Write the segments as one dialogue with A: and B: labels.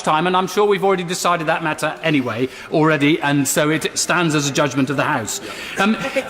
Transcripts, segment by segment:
A: much time, and I'm sure we've already decided that matter anyway already, and so it stands as a judgment of the House.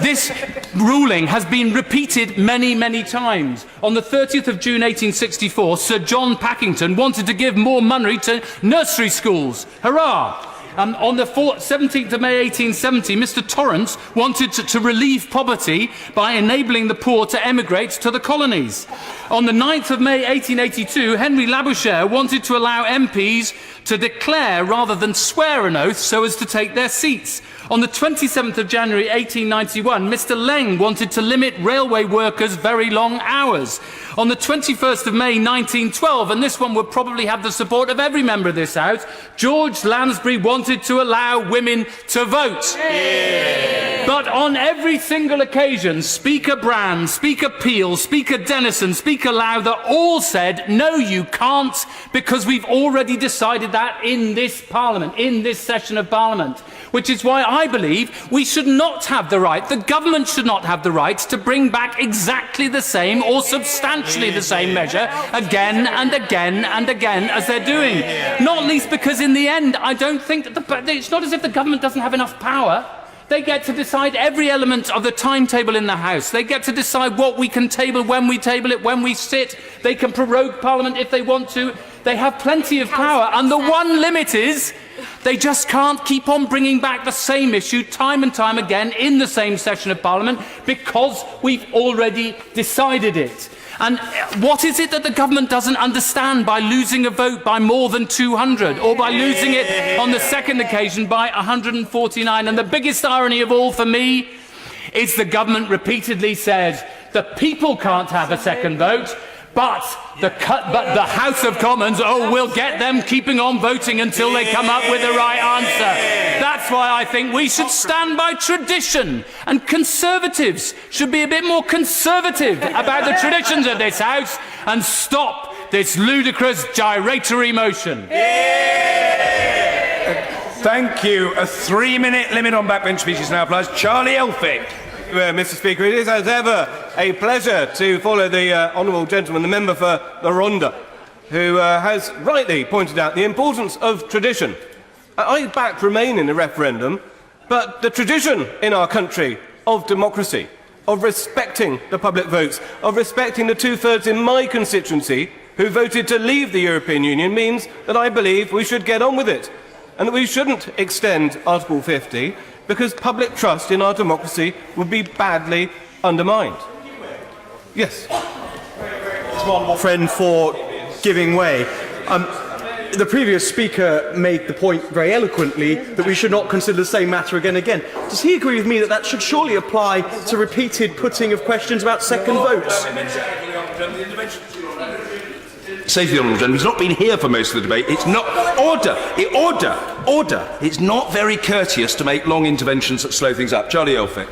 A: This ruling has been repeated many, many times. On the 30th of June 1864, Sir John Packington wanted to give more money to nursery schools. Hurrah! On the 17th of May 1870, Mr Torrance wanted to relieve poverty by enabling the poor to emigrate to the colonies. On the 9th of May 1882, Henry Labouchere wanted to allow MPs to declare rather than swear an oath so as to take their seats. On the 27th of January 1891, Mr Leng wanted to limit railway workers' very long hours. On the 21st of May 1912, and this one would probably have the support of every member of this House, George Lansbury wanted to allow women to vote. Yeah. But on every single occasion, Speaker Brand, Speaker Peel, Speaker Denison, Speaker Lowther all said, no, you can't, because we've already decided that in this Parliament, in this session of Parliament. Which is why I believe we should not have the right, the government should not have the right to bring back exactly the same or substantially the same measure again and again and again as they're doing. Not least because in the end, I don't think that it's not as if the government doesn't have enough power. They get to decide every element of the timetable in the House. They get to decide what we can table, when we table it, when we sit. They can prorogue Parliament if they want to. They have plenty of power, and the one limit is they just can't keep on bringing back the same issue time and time again in the same session of Parliament because we've already decided it. And what is it that the government doesn't understand by losing a vote by more than 200, or by losing it on the second occasion by 149? And the biggest irony of all for me is the government repeatedly says the people can't have a second vote, but the House of Commons, we'll get them keeping on voting until they come up with the right answer. That's why I think we should stand by tradition, and Conservatives should be a bit more conservative about the traditions of this House and stop this ludicrous gyratory motion.
B: Thank you. A 3-minute limit on backbench speeches now applies. Charlie Elphick.
C: Mr Speaker, it is as ever a pleasure to follow the honourable gentleman, the member for the Rhondda, who has rightly pointed out the importance of tradition. I back Remain in the referendum, but the tradition in our country of democracy, of respecting the public votes, of respecting the 2/3 in my constituency who voted to leave the European Union means that I believe we should get on with it, and that we shouldn't extend Article 50, because public trust in our democracy would be badly undermined. Yes.
D: One friend for giving way. The previous speaker made the point very eloquently that we should not consider the same matter again and again. Does he agree with me that that should surely apply to repeated putting of questions about second votes?
E: Say to the honourable gentleman, he's not been here for most of the debate. It's not order. It's not very courteous to make long interventions that slow things up. Charlie Elphick.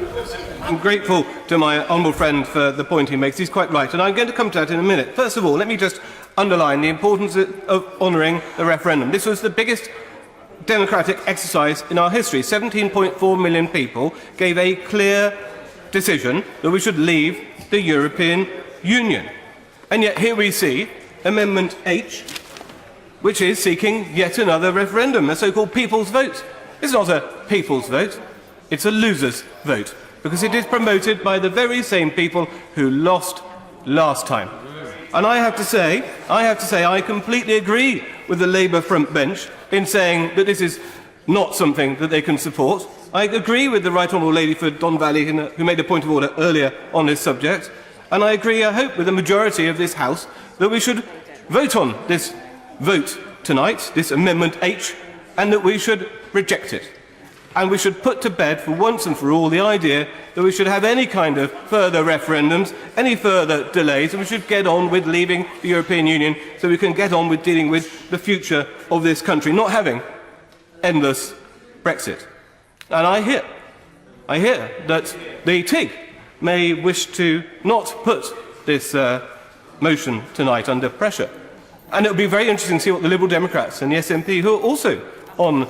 C: I'm grateful to my honourable friend for the point he makes. He's quite right, and I'm going to come to that in a minute. First of all, let me just underline the importance of honouring the referendum. This was the biggest democratic exercise in our history. 17.4 million people gave a clear decision that we should leave the European Union. And yet here we see Amendment H, which is seeking yet another referendum, a so-called people's vote. It's not a people's vote, it's a loser's vote, because it is promoted by the very same people who lost last time. And I have to say, I completely agree with the Labour front bench in saying that this is not something that they can support. I agree with the Right Honourable Lady for Don Valley, who made a point of order earlier on this subject. And I agree, I hope, with the majority of this House that we should vote on this vote tonight, this Amendment H, and that we should reject it. And we should put to bed for once and for all the idea that we should have any kind of further referendums, any further delays, and we should get on with leaving the European Union so we can get on with dealing with the future of this country, not having endless Brexit. And I hear that the TIG may wish to not put this motion tonight under pressure. And it will be very interesting to see what the Liberal Democrats and the SNP, who are also on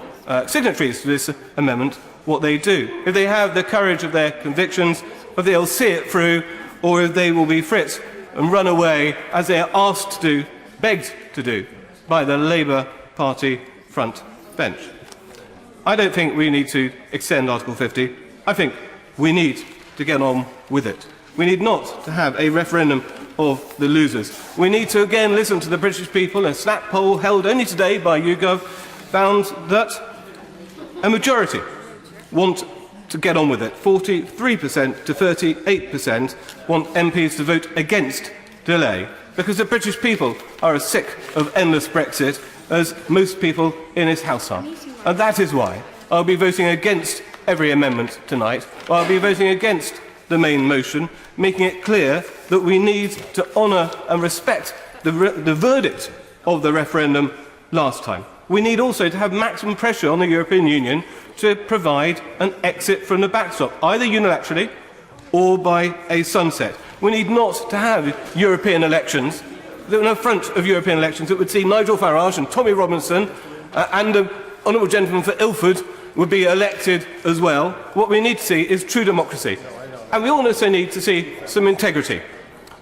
C: signatories to this amendment, what they do. If they have the courage of their convictions, if they'll see it through, or if they will be frit and run away as they are asked to do, begged to do, by the Labour party front bench. I don't think we need to extend Article 50. I think we need to get on with it. We need not to have a referendum of the losers. We need to again listen to the British people. A snap poll held only today by YouGov found that a majority want to get on with it. 43% to 38% want MPs to vote against delay, because the British people are as sick of endless Brexit as most people in this House are. And that is why I'll be voting against every amendment tonight. I'll be voting against the main motion, making it clear that we need to honour and respect the verdict of the referendum last time. We need also to have maximum pressure on the European Union to provide an exit from the backstop, either unilaterally or by a sunset. We need not to have European elections, an affront of European elections that would see Nigel Farage and Tommy Robinson and the honourable gentleman for Ilford would be elected as well. What we need to see is true democracy. And we also need to see some integrity.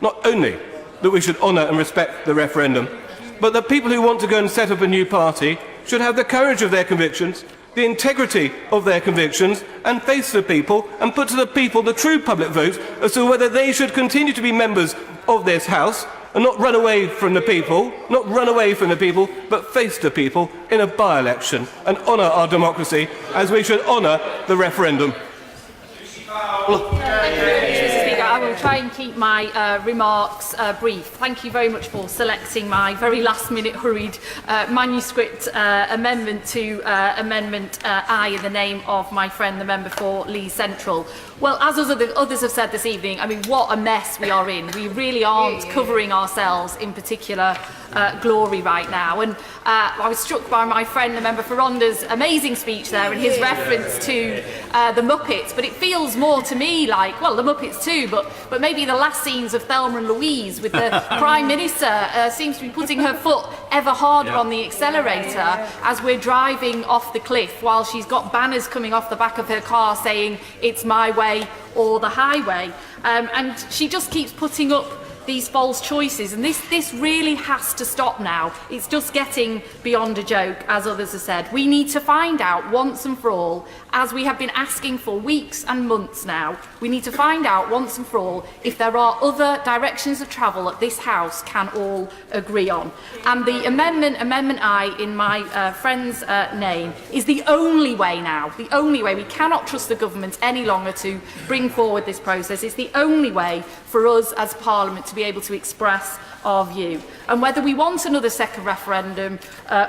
C: Not only that we should honour and respect the referendum, but the people who want to go and set up a new party should have the courage of their convictions, the integrity of their convictions, and face the people and put to the people the true public vote as to whether they should continue to be members of this House and not run away from the people, but face the people in a by-election and honour our democracy as we should honour the referendum.
F: Mr. Speaker, I will try and keep my remarks brief. Thank you very much for selecting my very last-minute hurried manuscript amendment to Amendment I in the name of my friend, the member for Leeds Central. Well, as others have said this evening, I mean, what a mess we are in. We really aren't covering ourselves in particular glory right now. And I was struck by my friend, the member for Ronda's amazing speech there and his reference to the Muppets. But it feels more to me like, well, the Muppets too, but maybe the last scenes of Thelma and Louise with the Prime Minister seems to be putting her foot ever harder on the accelerator as we're driving off the cliff while she's got banners coming off the back of her car saying it's my way or the highway. And she just keeps putting up these false choices, and this really has to stop now. It's just getting beyond a joke, as others have said. We need to find out once and for all, as we have been asking for weeks and months now, we need to find out once and for all if there are other directions of travel that this House can all agree on. And the Amendment I, in my friend's name, is the only way now, the only way. We cannot trust the government any longer to bring forward this process. It's the only way for us as Parliament to be able to express our view. And whether we want another second referendum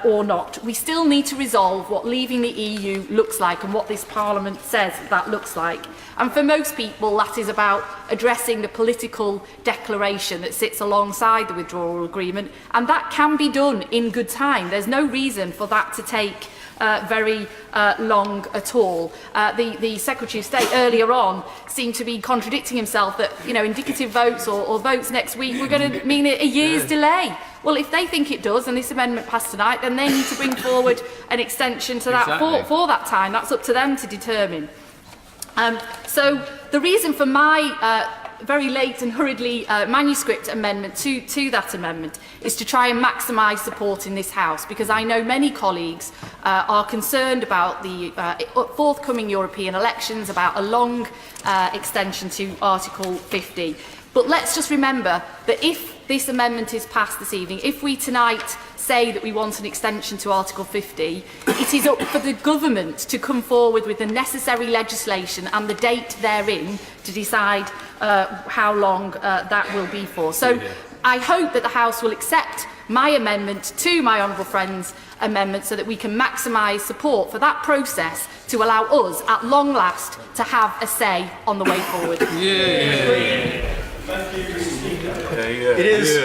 F: or not, we still need to resolve what leaving the EU looks like and what this Parliament says that looks like. And for most people, that is about addressing the political declaration that sits alongside the withdrawal agreement, and that can be done in good time. There's no reason for that to take very long at all. The Secretary of State earlier on seemed to be contradicting himself that, you know, indicative votes or votes next week were going to mean a year's delay. Well, if they think it does and this amendment passed tonight, then they need to bring forward an extension to that for that time. That's up to them to determine. So the reason for my very late and hurriedly manuscript amendment to that amendment is to try and maximise support in this House, because I know many colleagues are concerned about the forthcoming European elections, about a long extension to Article 50. But let's just remember that if this amendment is passed this evening, if we tonight say that we want an extension to Article 50, it is up for the government to come forward with the necessary legislation and the date therein to decide how long that will be for. So I hope that the House will accept my amendment to my honourable friend's amendment so that we can maximise support for that process to allow us, at long last, to have a say on the way forward.
D: It is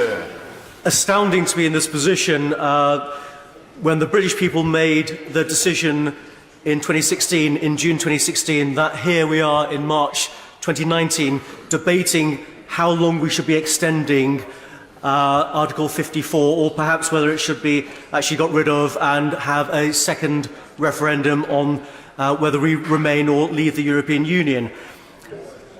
D: astounding to be in this position when the British people made the decision in June 2016, that here we are in March 2019 debating how long we should be extending Article 54, or perhaps whether it should be actually got rid of and have a second referendum on whether we remain or leave the European Union.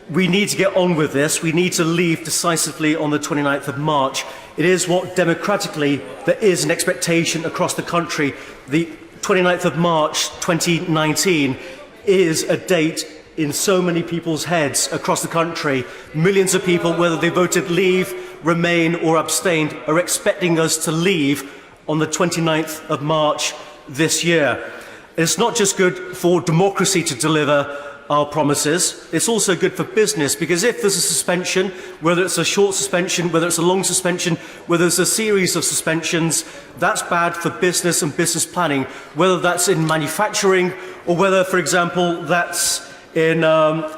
D: We need to get on with this. We need to leave decisively on the 29th of March It is what democratically there is an expectation across the country. The 29th of March 2019 is a date in so many people's heads across the country. Millions of people, whether they voted leave, remain or abstained, are expecting us to leave on the 29th of March this year. It's not just good for democracy to deliver our promises, it's also good for business, because if there's a suspension, whether it's a short suspension, whether it's a long suspension, whether it's a series of suspensions, that's bad for business and business planning, whether that's in manufacturing or whether, for example, that's in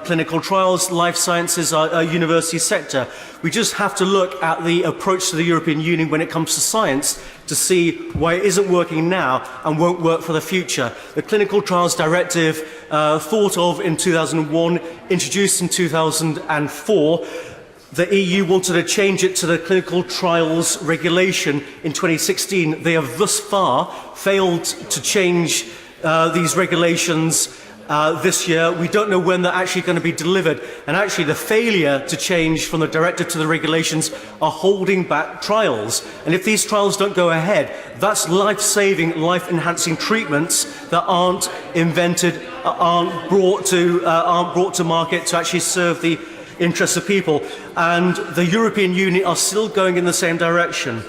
D: clinical trials, life sciences, our university sector. We just have to look at the approach to the European Union when it comes to science to see why it isn't working now and won't work for the future. The Clinical Trials Directive, thought of in 2001, introduced in 2004, the EU wanted to change it to the Clinical Trials Regulation in 2016. They have thus far failed to change these regulations this year. We don't know when they're actually going to be delivered, and actually the failure to change from the directive to the regulations are holding back trials. And if these trials don't go ahead, that's life-saving, life-enhancing treatments that aren't invented, aren't brought to market to actually serve the interests of people. And the European Union are still going in the same direction.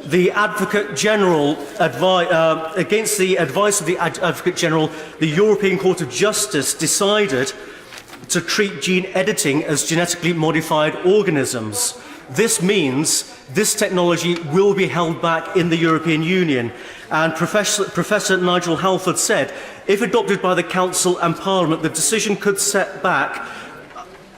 D: The Advocate General, against the advice of the Advocate General, the European Court of Justice decided to treat gene editing as genetically modified organisms. This means this technology will be held back in the European Union. And Professor Nigel Halford said, if adopted by the Council and Parliament, the decision could set back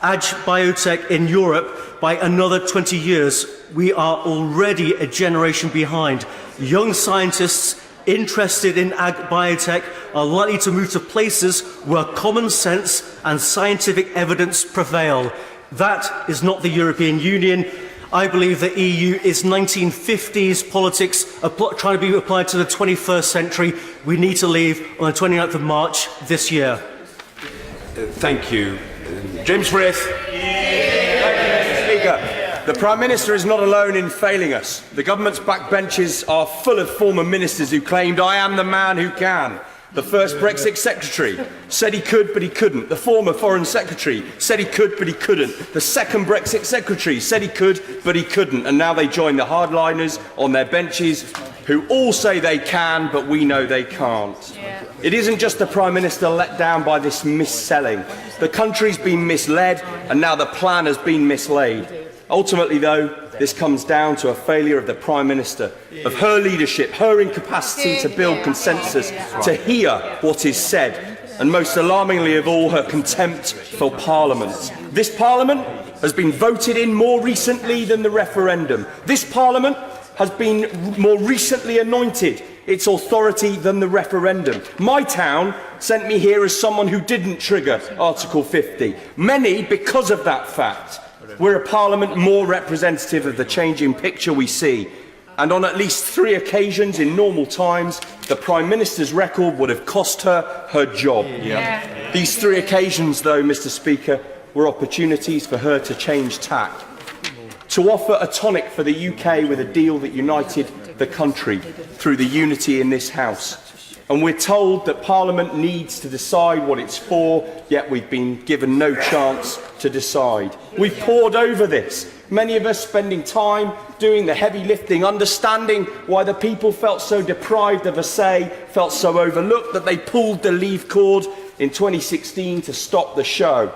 D: ag biotech in Europe by another 20 years. We are already a generation behind. Young scientists interested in ag biotech are likely to move to places where common sense and scientific evidence prevail. That is not the European Union. I believe the EU is 1950s politics trying to be applied to the 21st century. We need to leave on the 29th of March this year.
E: Thank you. James Frith.
B: Speaker, the Prime Minister is not alone in failing us. The government's backbenches are full of former ministers who claimed, "I am the man who can." The first Brexit Secretary said he could, but he couldn't. The former Foreign Secretary said he could, but he couldn't. The second Brexit Secretary said he could, but he couldn't. And now they join the hardliners on their benches who all say they can, but we know they can't. Yeah. It isn't just the Prime Minister let down by this mis-selling. The country's been misled, and now the plan has been mislaid. Ultimately, though, this comes down to a failure of the Prime Minister, of her leadership, her incapacity to build consensus, to hear what is said, and most alarmingly of all, her contempt for Parliament. This Parliament has been voted in more recently than the referendum. This Parliament has been more recently anointed its authority than the referendum. My town sent me here as someone who didn't trigger Article 50. Many, because of that fact. We're a Parliament more representative of the changing picture we see. And on at least 3 occasions in normal times, the Prime Minister's record would have cost her her job. Yeah. These 3 occasions, though, Mr. Speaker, were opportunities for her to change tack, to offer a tonic for the UK with a deal that united the country through the unity in this House. And we're told that Parliament needs to decide what it's for, yet we've been given no chance to decide. We've pored over this, many of us spending time doing the heavy lifting, understanding why the people felt so deprived of a say, felt so overlooked that they pulled the leave cord in 2016 to stop the show.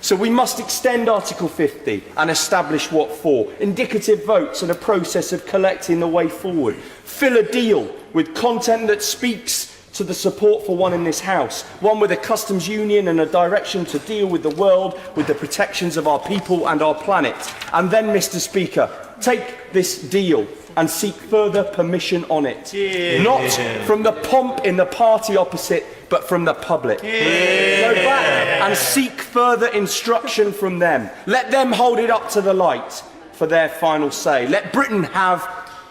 B: So we must extend Article 50 and establish what for. Indicative votes and a process of collecting the way forward. Fill a deal with content that speaks to the support for one in this House, one with a customs union and a direction to deal with the world, with the protections of our people and our planet. And then, Mr. Speaker, take this deal and seek further permission on it. Yeah. Not from the pomp in the party opposite, but from the public. Yeah. Go back and seek further instruction from them. Let them hold it up to the light for their final say. Let Britain have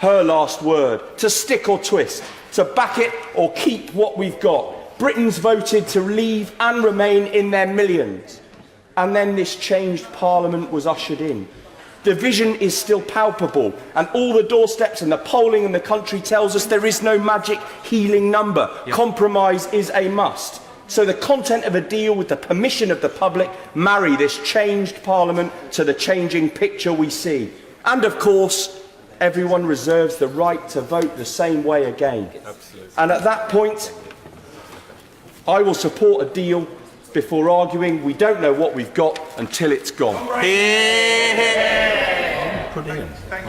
B: her last word, to stick or twist, to back it or keep what we've got. Britons voted to leave and remain in their millions. And then this changed Parliament was ushered in. Division is still palpable, and all the doorsteps and the polling in the country tells us there is no magic healing number. Yep. Compromise is a must. So the content of a deal with the permission of the public marry this changed Parliament to the changing picture we see. And of course, everyone reserves the right to vote the same way again. Absolutely. And at that point, I will support a deal before arguing we don't know what we've got until it's gone.
G: Thank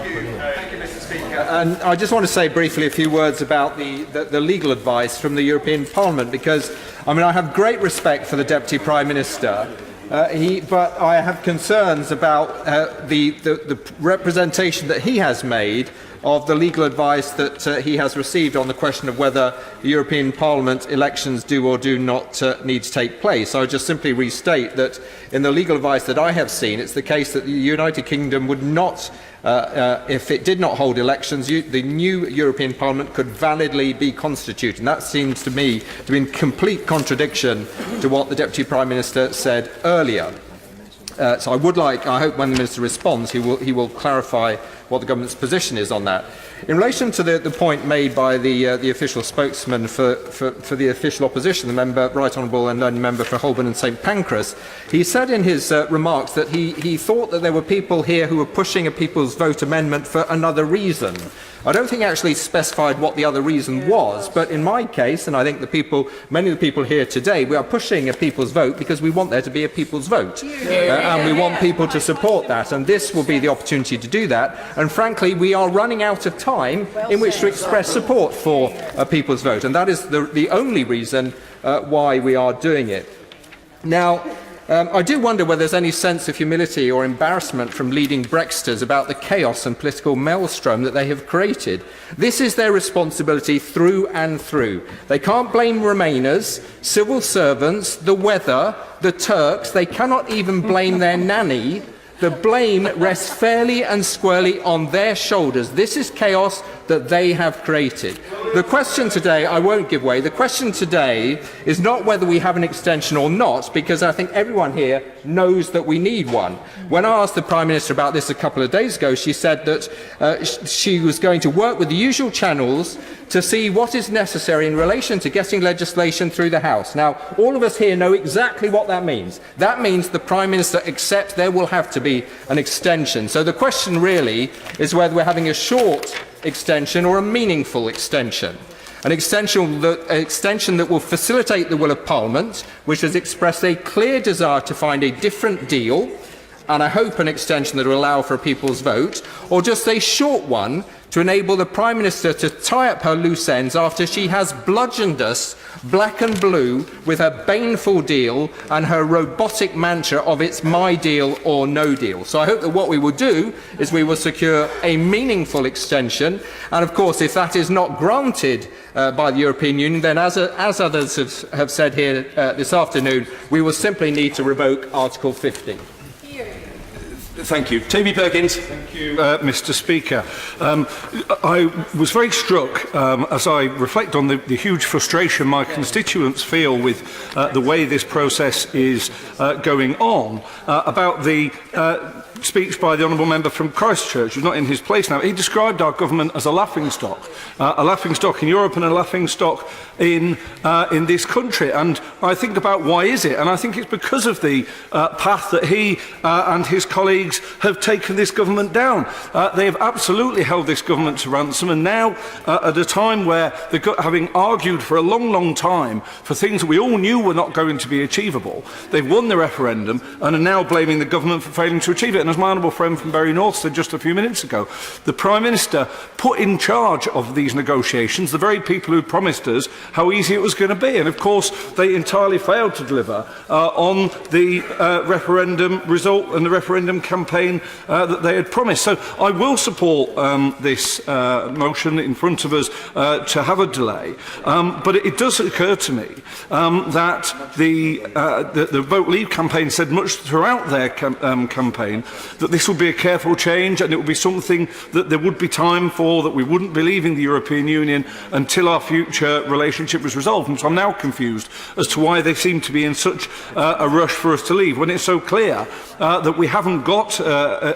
G: you, Mr. Speaker. And I just want to say briefly a few words about the legal advice from the European Parliament, because I have great respect for the Deputy Prime Minister, but I have concerns about the representation that he has made of the legal advice that he has received on the question of whether the European Parliament elections do or do not need to take place. I would just simply restate that in the legal advice that I have seen, it's the case that the United Kingdom would not, if it did not hold elections, the new European Parliament could validly be constituted. And that seems to me to be in complete contradiction to what the Deputy Prime Minister said earlier. So I hope when the Minister responds, he will clarify what the government's position is on that. In relation to the point made by the official spokesman for the official opposition, the member, Right Honourable and only member for Holborn and St Pancras, he said in his remarks that he thought that there were people here who were pushing a people's vote amendment for another reason. I don't think he actually specified what the other reason was, but in my case, and I think many of the people here today, we are pushing a people's vote because we want there to be a people's vote. And we want people to support that, and this will be the opportunity to do that. And frankly, we are running out of time in which to express support for a people's vote, and that is the only reason why we are doing it. Now, I do wonder whether there's any sense of humility or embarrassment from leading Brexiters about the chaos and political maelstrom that they have created. This is their responsibility through and through. They can't blame Remainers, civil servants, the weather, the Turks. They cannot even blame their nanny. The blame rests fairly and squarely on their shoulders. This is chaos that they have created. The question today, I won't give way, the question today is not whether we have an extension or not, because I think everyone here knows that we need one. When I asked the Prime Minister about this a couple of days ago, she said that she was going to work with the usual channels to see what is necessary in relation to getting legislation through the House. Now, all of us here know exactly what that means. That means the Prime Minister accepts there will have to be an extension. So the question really is whether we're having a short extension or a meaningful extension. An extension that will facilitate the will of Parliament, which has expressed a clear desire to find a different deal, and I hope an extension that will allow for a people's vote, or just a short one to enable the Prime Minister to tie up her loose ends after she has bludgeoned us black and blue with her baneful deal and her robotic mantra of it's my deal or no deal. So I hope that what we will do is we will secure a meaningful extension, and of course if that is not granted by the European Union, then as others have said here this afternoon, we will simply need to revoke Article 50.
E: Thank you. Toby Perkins.
H: Thank you, Mr. Speaker. I was very struck as I reflect on the huge frustration my constituents feel with the way this process is going on about the speech by the Honourable Member from Christchurch, who's not in his place now. He described our government as a laughingstock in Europe and a laughingstock in this country. And I think about why is it? And I think it's because of the path that he and his colleagues have taken this government down. They have absolutely held this government to ransom, and now at a time where having argued for a long time for things that we all knew were not going to be achievable, they've won the referendum and are now blaming the government for failing to achieve it. And as my honourable friend from Bury North said just a few minutes ago, the Prime Minister put in charge of these negotiations the very people who promised us how easy it was going to be, and of course they entirely failed to deliver on the referendum result and the referendum campaign that they had promised. So I will support this motion in front of us to have a delay, but it does occur to me that the Vote Leave campaign said much throughout their campaign that this would be a careful change and it would be something that there would be time for, that we wouldn't be leaving the European Union until our future relationship was resolved. And so I'm now confused as to why they seem to be in such a rush for us to leave, when it's so clear that we haven't got not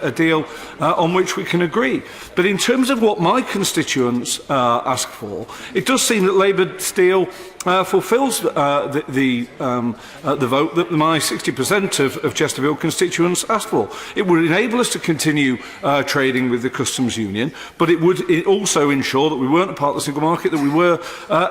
H: a deal on which we can agree. But in terms of what my constituents ask for, it does seem that Labour's deal fulfils the vote that my 60% of Chesterfield constituents asked for. It would enable us to continue trading with the Customs Union, but it would also ensure that we weren't a part of the single market, that we were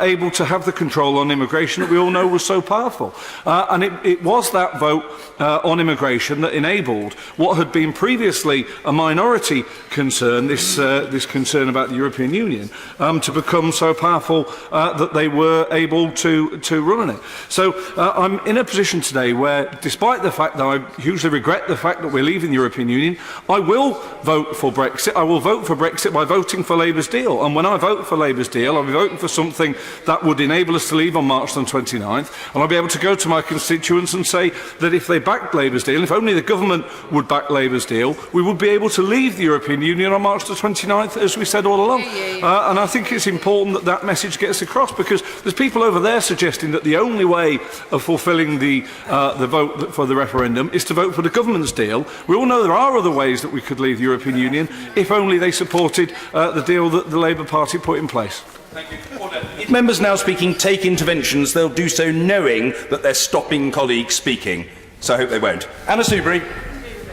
H: able to have the control on immigration that we all know was so powerful. And it was that vote on immigration that enabled what had been previously a minority concern, this concern about the European Union, to become so powerful that they were able to run on it. So I'm in a position today where, despite the fact that I hugely regret the fact that we're leaving the European Union, I will vote for Brexit. I will vote for Brexit by voting for Labour's deal. And when I vote for Labour's deal, I'll be voting for something that would enable us to leave on March the 29th. And I'll be able to go to my constituents and say that if they backed Labour's deal, if only the government would back Labour's deal, we would be able to leave the European Union on March the 29th, as we said all along. And I think it's important that that message gets across, because there's people over there suggesting that the only way of fulfilling the vote for the referendum is to vote for the government's deal. We all know there are other ways that we could leave the European Union if only they supported the deal that the Labour Party put in place.
E: Thank you. If members now speaking take interventions, they'll do so knowing that they're stopping colleagues speaking. So I hope they won't. Anna Soubry.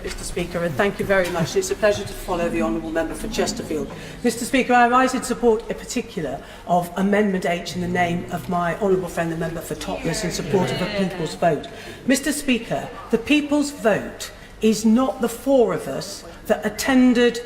I: Mr. Speaker, and thank you very much. It's a pleasure to follow the Honourable Member for Chesterfield. Mr. Speaker, I rise in support in particular of Amendment H in the name of my Honourable friend, the Member for Totnes, in support of a people's vote. Mr. Speaker, the people's vote is not the four of us that attended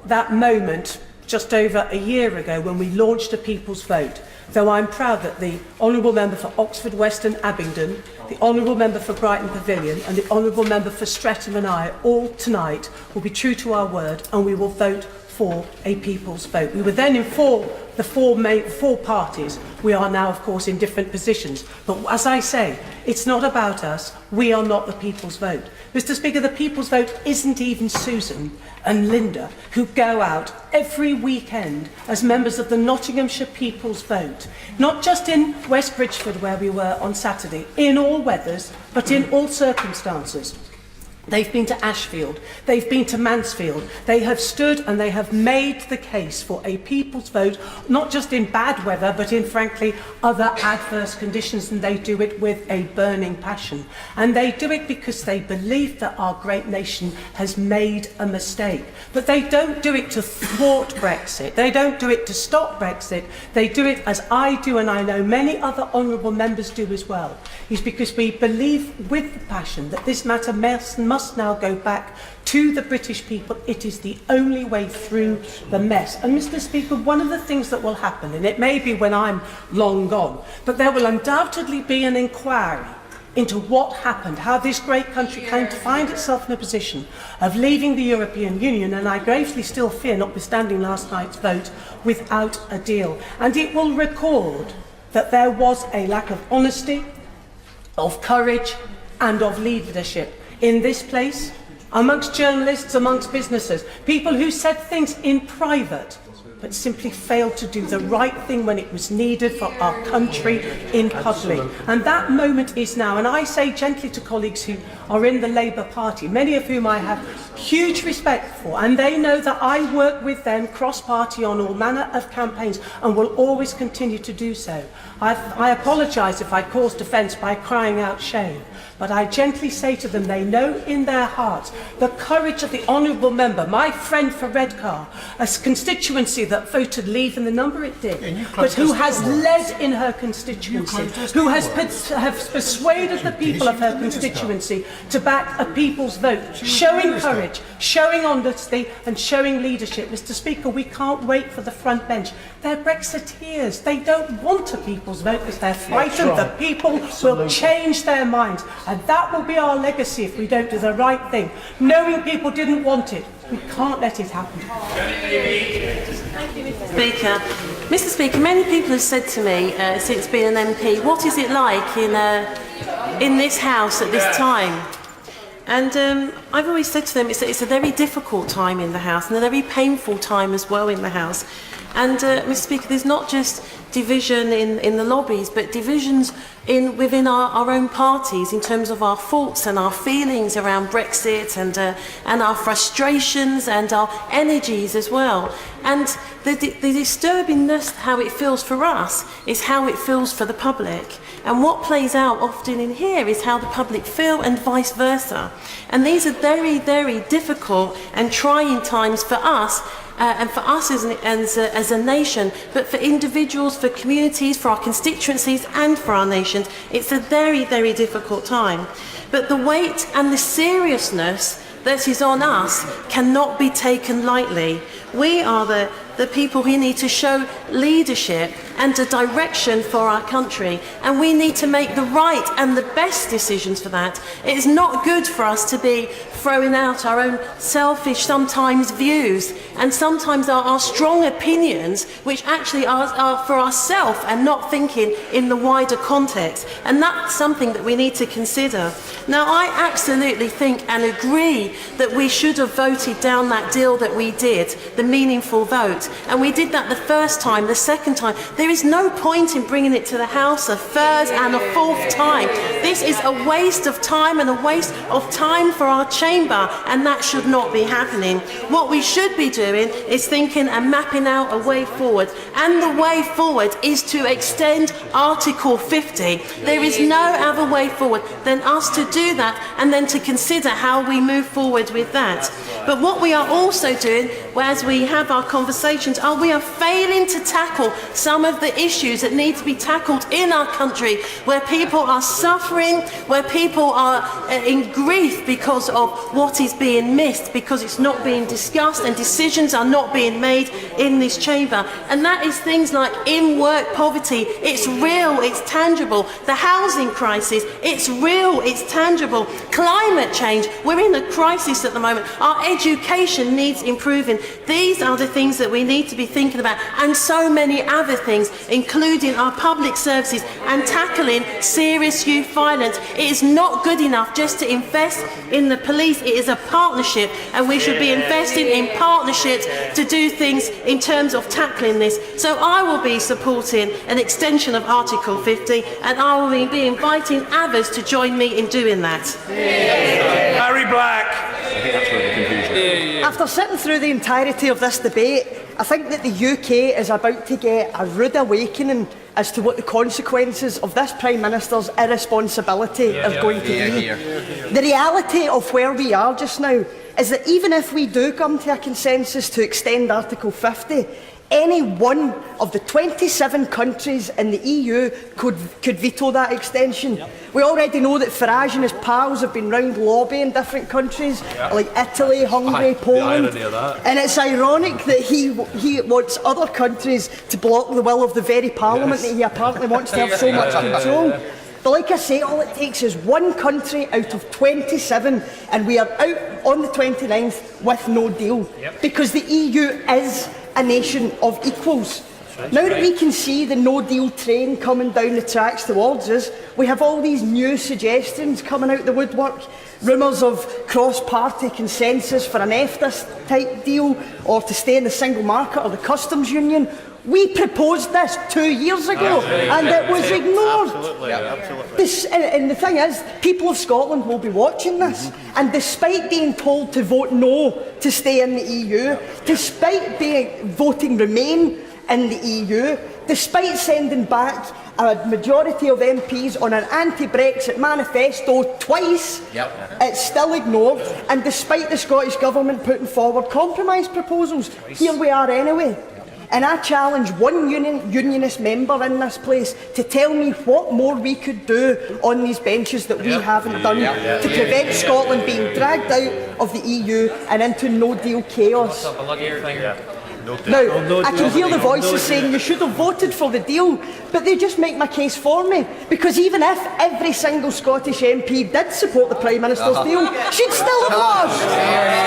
I: that moment just over a year ago when we launched a people's vote. Though I'm proud that the Honourable Member for Oxford West and Abingdon, the Honourable Member for Brighton Pavilion and the Honourable Member for Streatham and I all tonight will be true to our word, and we will vote for a people's vote. We were then in the four parties. We are now, of course, in different positions. But as I say, it's not about us. We are not the people's vote. Mr. Speaker, the people's vote isn't even Susan and Linda, who go out every weekend as members of the Nottinghamshire People's Vote, not just in West Bridgford, where we were on Saturday, in all weathers, but in all circumstances. They've been to Ashfield, they've been to Mansfield, they have stood and they have made the case for a people's vote, not just in bad weather, but in, frankly, other adverse conditions, and they do it with a burning passion. And they do it because they believe that our great nation has made a mistake. But they don't do it to thwart Brexit, they don't do it to stop Brexit, they do it, as I do and I know many other honourable members do as well, is because we believe with passion that this matter must now go back to the British people. It is the only way through the mess. And Mr. Speaker, one of the things that will happen, and it may be when I'm long gone, but there will undoubtedly be an inquiry into what happened, how this great country came to find itself in a position of leaving the European Union, and I gravely still fear, notwithstanding last night's vote, without a deal. And it will record that there was a lack of honesty, of courage and of leadership in this place, amongst journalists, amongst businesses, people who said things in private but simply failed to do the right thing when it was needed for our country in public. And that moment is now. And I say gently to colleagues who are in the Labour Party, many of whom I have huge respect for, and they know that I work with them cross-party on all manner of campaigns and will always continue to do so. I apologise if I caused offence by crying out shame, but I gently say to them, they know in their hearts the courage of the honourable member, my friend for Redcar, a constituency that voted leave in the number it did, but who has led in her constituency, who has persuaded the people of her constituency to back a people's vote, showing courage, showing honesty and showing leadership. Mr. Speaker, we can't wait for the front bench. They're Brexiteers. They don't want a people's vote because they're frightened the people will change their minds. And that will be our legacy if we don't do the right thing. Knowing people didn't want it, we can't let it happen.
J: Speaker. Mr. Speaker, many people have said to me since being an MP, what is it like in this House at this time? And I've always said to them it's a very difficult time in the House and a very painful time as well in the House. And, Mr Speaker, there's not just division in the lobbies, but divisions within our own parties in terms of our thoughts and our feelings around Brexit and our frustrations and our energies as well. And the disturbingness, how it feels for us, is how it feels for the public. And what plays out often in here is how the public feel and vice versa. And these are very, very difficult and trying times for us, and for us as a nation, but for individuals, for communities, for our constituencies and for our nations. It's a very, very difficult time. But the weight and the seriousness that is on us cannot be taken lightly. We are the people who need to show leadership and a direction for our country, and we need to make the right and the best decisions for that. It is not good for us to be throwing out our own selfish, sometimes, views, and sometimes our strong opinions, which actually are for ourselves and not thinking in the wider context. And that's something that we need to consider. Now, I absolutely think and agree that we should have voted down that deal that we did, the meaningful vote. And we did that the first time, the second time. There is no point in bringing it to the House a third and a fourth time. This is a waste of time and a waste of time for our chamber, and that should not be happening. What we should be doing is thinking and mapping out a way forward. And the way forward is to extend Article 50. There is no other way forward than us to do that and then to consider how we move forward with that. But what we are also doing, as we have our conversations, we are failing to tackle some of the issues that need to be tackled in our country, where people are suffering, where people are in grief because of what is being missed, because it's not being discussed and decisions are not being made in this chamber. And that is things like in-work poverty. It's real, it's tangible. The housing crisis, it's real, it's tangible. Climate change, we're in a crisis at the moment. Our education needs improving. These are the things that we need to be thinking about, and so many other things, including our public services and tackling serious youth violence. It is not good enough just to invest in the police. It is a partnership, and we should be investing in partnerships to do things in terms of tackling this. So I will be supporting an extension of Article 50, and I will be inviting others to join me in doing that.
B: Harry Black.
E: I think that's where the confusion is.
K: After sitting through the entirety of this debate, I think that the UK is about to get a rude awakening as to what the consequences of this Prime Minister's irresponsibility are going to be. The reality of where we are just now is that even if we do come to a consensus to extend Article 50, any one of the 27 countries in the EU could veto that extension. We already know that Farage and his pals have been round lobbying different countries like Italy, Hungary, Poland. And it's ironic that he wants other countries to block the will of the very parliament that he apparently wants to have so much control. But like I say, all it takes is one country out of 27, and we are out on the 29th with no deal. Because the EU is a nation of equals. Now that we can see the no-deal train coming down the tracks towards us, we have all these new suggestions coming out the woodwork. Rumours of cross-party consensus for an EFTA-type deal, or to stay in the single market or the customs union. We proposed this 2 years ago, and it was ignored. And the thing is, people of Scotland will be watching this, and despite being told to vote no to stay in the EU, despite voting remain in the EU, despite sending back a majority of MPs on an anti-Brexit manifesto twice, it's still ignored. And despite the Scottish Government putting forward compromise proposals, here we are anyway. And I challenge one unionist member in this place to tell me what more we could do on these benches that we haven't done to prevent Scotland being dragged out of the EU and into no-deal chaos. Now, I can hear the voices saying you should have voted for the deal, but they just make my case for me, because even if every single Scottish MP did support the Prime Minister's deal, she'd still have lost.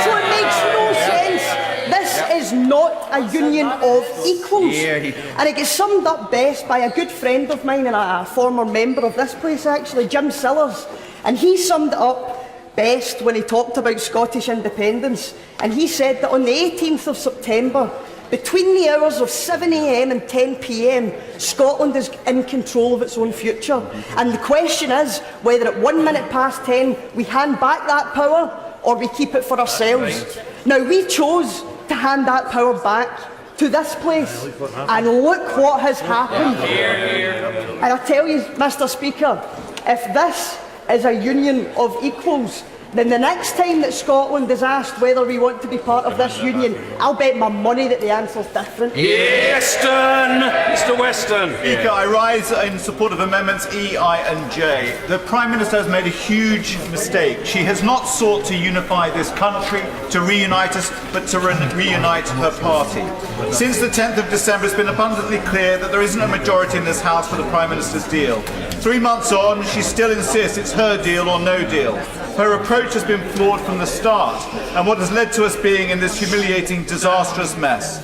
K: So it makes no sense. This is not a union of equals. And it gets summed up best by a good friend of mine and a former member of this place, actually, Jim Sillars. And he summed it up best when he talked about Scottish independence. And he said that on the 18th of September, Between the hours of 7 AM and 10 PM, Scotland is in control of its own future. And the question is whether at 1 minute past 10 we hand back that power or we keep it for ourselves. Now, we chose to hand that power back to this place, and look what has happened. And I tell you, Mr. Speaker, if this is a union of equals, then the next time that Scotland is asked whether we want to be part of this union, I'll bet my money that the answer's different.
E: Weston! Mr. Weston.
L: Speaker, I rise in support of amendments E, I and J. The Prime Minister has made a huge mistake. She has not sought to unify this country, to reunite us, but to reunite her party. Since the 10th of December, it's been abundantly clear that there isn't a majority in this House for the Prime Minister's deal. 3 months on, she still insists it's her deal or no deal. Her approach has been flawed from the start, and what has led to us being in this humiliating, disastrous mess.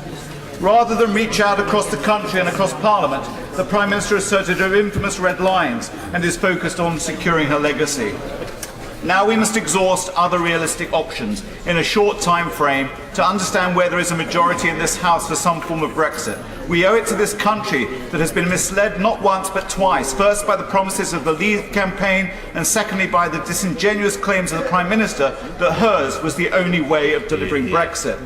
L: Rather than reach out across the country and across Parliament, the Prime Minister asserted her infamous red lines and is focused on securing her legacy. Now we must exhaust other realistic options in a short time frame to understand where there is a majority in this House for some form of Brexit. We owe it to this country that has been misled not once but twice, first by the promises of the Leave campaign and secondly by the disingenuous claims of the Prime Minister that hers was the only way of delivering Brexit.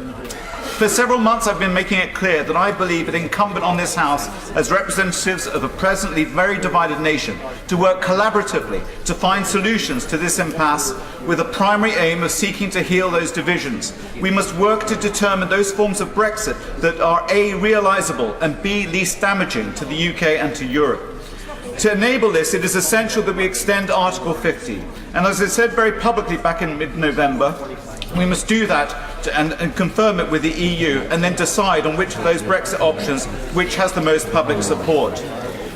L: For several months I've been making it clear that I believe it incumbent on this House, as representatives of a presently very divided nation, to work collaboratively to find solutions to this impasse with a primary aim of seeking to heal those divisions. We must work to determine those forms of Brexit that are A, realisable and B, least damaging to the UK and to Europe. To enable this, it is essential that we extend Article 50. And as I said very publicly back in mid-November, we must do that and confirm it with the EU and then decide on which of those Brexit options which has the most public support.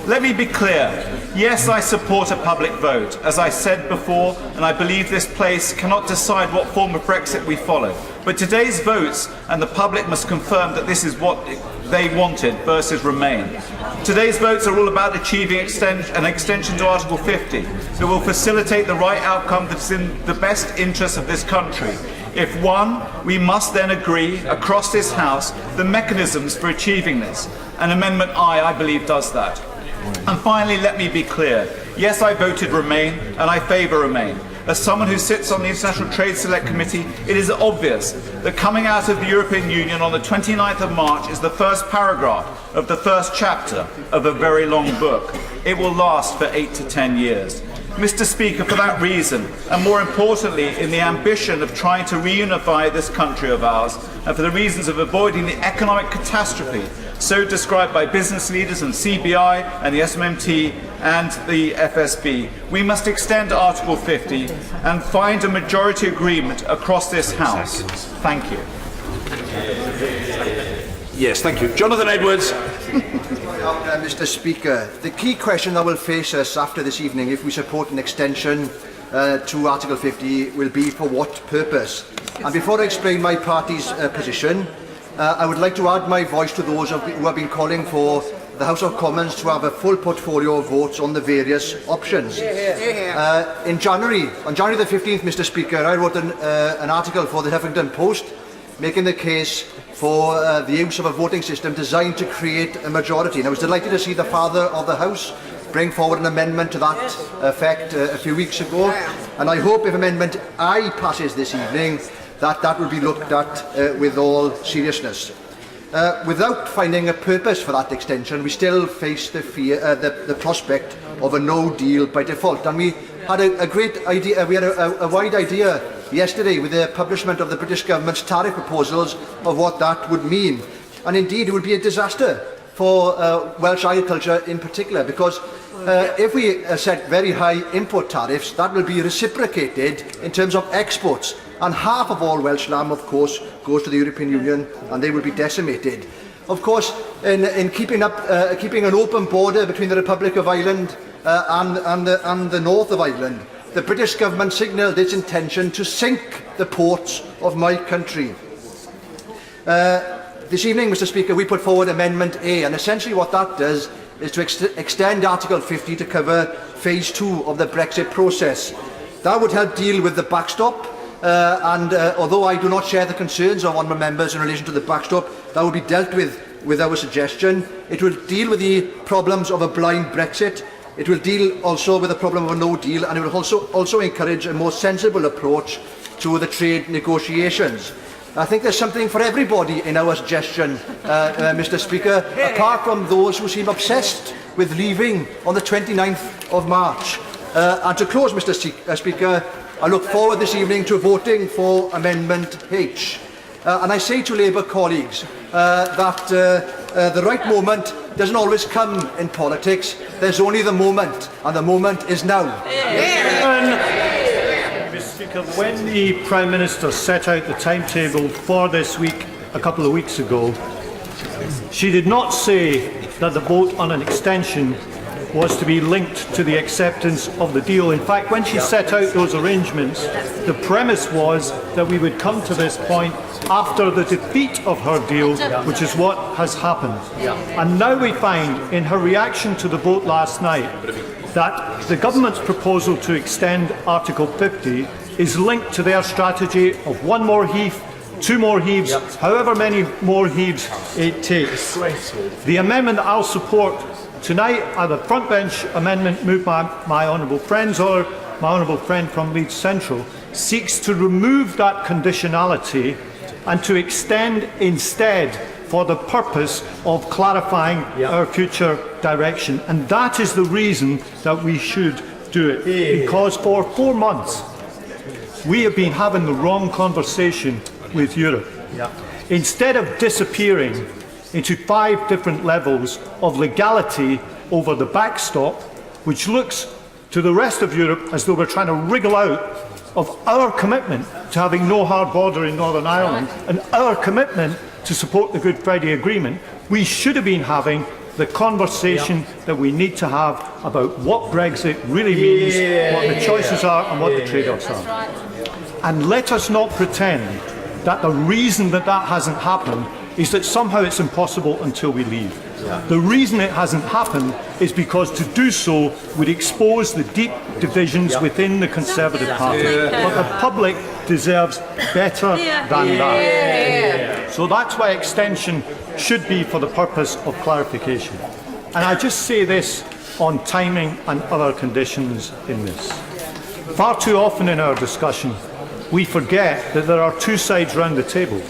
L: Let me be clear. Yes, I support a public vote, as I said before, and I believe this place cannot decide what form of Brexit we follow. But today's votes and the public must confirm that this is what they wanted versus Remain. Today's votes are all about achieving an extension to Article 50 that will facilitate the right outcome that's in the best interests of this country. If won, we must then agree across this House the mechanisms for achieving this. And Amendment I believe, does that. And finally, let me be clear. Yes, I voted Remain, and I favour Remain. As someone who sits on the International Trade Select Committee, it is obvious that coming out of the European Union on the 29th of March is the first paragraph of the first chapter of a very long book. It will last for 8 to 10 years. Mr. Speaker, for that reason, and more importantly, in the ambition of trying to reunify this country of ours, and for the reasons of avoiding the economic catastrophe so described by business leaders and CBI and the SMMT and the FSB, we must extend Article 50 and find a majority agreement across this House. Thank you.
E: Yes, thank you. Jonathan Edwards.
M: Mr. Speaker, the key question that will face us after this evening, if we support an extension to Article 50, will be for what purpose. And before I explain my party's position, I would like to add my voice to those who have been calling for the House of Commons to have a full portfolio of votes on the various options. On January the 15th, Mr. Speaker, I wrote an article for the Referendum Post making the case for the use of a voting system designed to create a majority. And I was delighted to see the Father of the House bring forward an amendment to that effect a few weeks ago. And I hope if Amendment I passes this evening, that will be looked at with all seriousness. Without finding a purpose for that extension, we still face the prospect of a no deal by default. And we had a great idea, we had a wide idea yesterday with the publishment of the British Government's tariff proposals of what that would mean. And indeed, it would be a disaster for Welsh agriculture in particular, because if we set very high import tariffs, that will be reciprocated in terms of exports. And half of all Welsh lamb, of course, goes to the European Union, and they will be decimated. Of course, in keeping an open border between the Republic of Ireland and the north of Ireland, the British government signalled its intention to sink the ports of my country. This evening, Mr. Speaker, we put forward Amendment A, and essentially what that does is to extend Article 50 to cover Phase 2 of the Brexit process. That would help deal with the backstop, although I do not share the concerns of honourable members in relation to the backstop, that will be dealt with our suggestion. It will deal with the problems of a blind Brexit. It will deal also with the problem of a no deal, and it will also encourage a more sensible approach to the trade negotiations. I think there's something for everybody in our suggestion, Mr. Speaker, apart from those who seem obsessed with leaving on the 29th of March. And to close, Mr. Speaker, I look forward this evening to voting for Amendment H. And I say to Labour colleagues that the right moment doesn't always come in politics. There's only the moment, and the moment is now.
N: Mr. Speaker, when the Prime Minister set out the timetable for this week a couple of weeks ago, she did not say that the vote on an extension was to be linked to the acceptance of the deal. In fact, when she set out those arrangements, the premise was that we would come to this point after the defeat of her deal, which is what has happened. And now we find, in her reaction to the vote last night, that the government's proposal to extend Article 50 is linked to their strategy of one more heave, two more heaves, however many more heaves it takes. The amendment I'll support tonight, the front bench amendment moved by my honourable friends or my honourable friend from Leeds Central, seeks to remove that conditionality and to extend instead for the purpose of clarifying our future direction. And that is the reason that we should do it. Because for 4 months we have been having the wrong conversation with Europe. Instead of disappearing into 5 different levels of legality over the backstop, which looks to the rest of Europe as though we're trying to wriggle out of our commitment to having no hard border in Northern Ireland and our commitment to support the Good Friday Agreement, we should have been having the conversation that we need to have about what Brexit really means, what the choices are and what the trade-offs are. And let us not pretend that the reason that that hasn't happened is that somehow it's impossible until we leave. The reason it hasn't happened is because to do so would expose the deep divisions within the Conservative Party. But the public deserves better than that. So that's why extension should be for the purpose of clarification. And I just say this on timing and other conditions in this. Far too often in our discussion, we forget that there are 2 sides round the table.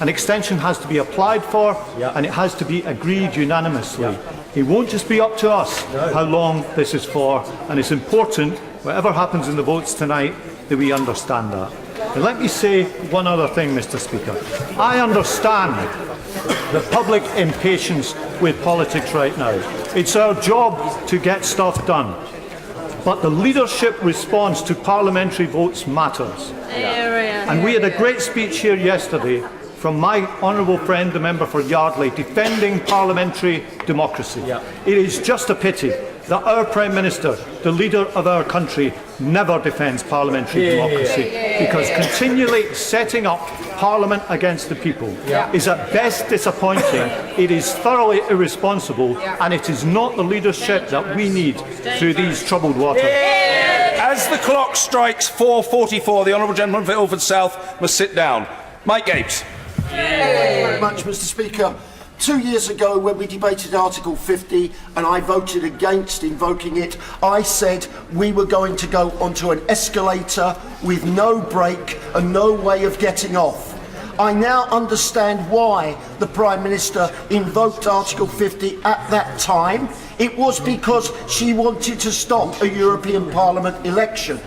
N: An extension has to be applied for and it has to be agreed unanimously. It won't just be up to us how long this is for, and it's important, whatever happens in the votes tonight, that we understand that. And let me say one other thing, Mr. Speaker. I understand the public impatience with politics right now. It's our job to get stuff done. But the leadership response to parliamentary votes matters. And we had a great speech here yesterday from my honourable friend, the member for Yardley, defending parliamentary democracy. It is just a pity that our Prime Minister, the leader of our country, never defends parliamentary democracy, because continually setting up Parliament against the people is at best disappointing, it is thoroughly irresponsible, and it is not the leadership that we need through these troubled waters.
E: As the clock strikes 4:44, the honourable gentleman for Ilford South must sit down. Mike Gapes.
O: Thank you very much, Mr. Speaker. 2 years ago, when we debated Article 50 and I voted against invoking it, I said we were going to go onto an escalator with no brake and no way of getting off. I now understand why the Prime Minister invoked Article 50 at that time. It was because she wanted to stop a European Parliament election.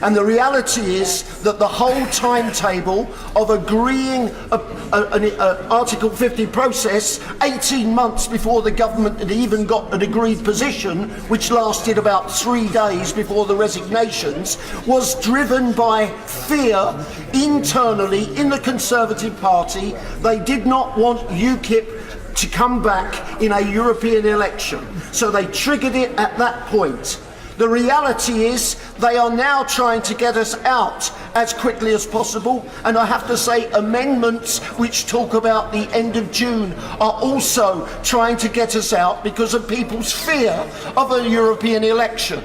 O: And the reality is that the whole timetable of agreeing an Article 50 process 18 months before the government had even got an agreed position, which lasted about 3 days before the resignations, was driven by fear internally in the Conservative Party. They did not want UKIP to come back in a European election, so they triggered it at that point. The reality is they are now trying to get us out as quickly as possible, and I have to say amendments which talk about the end of June are also trying to get us out because of people's fear of a European election.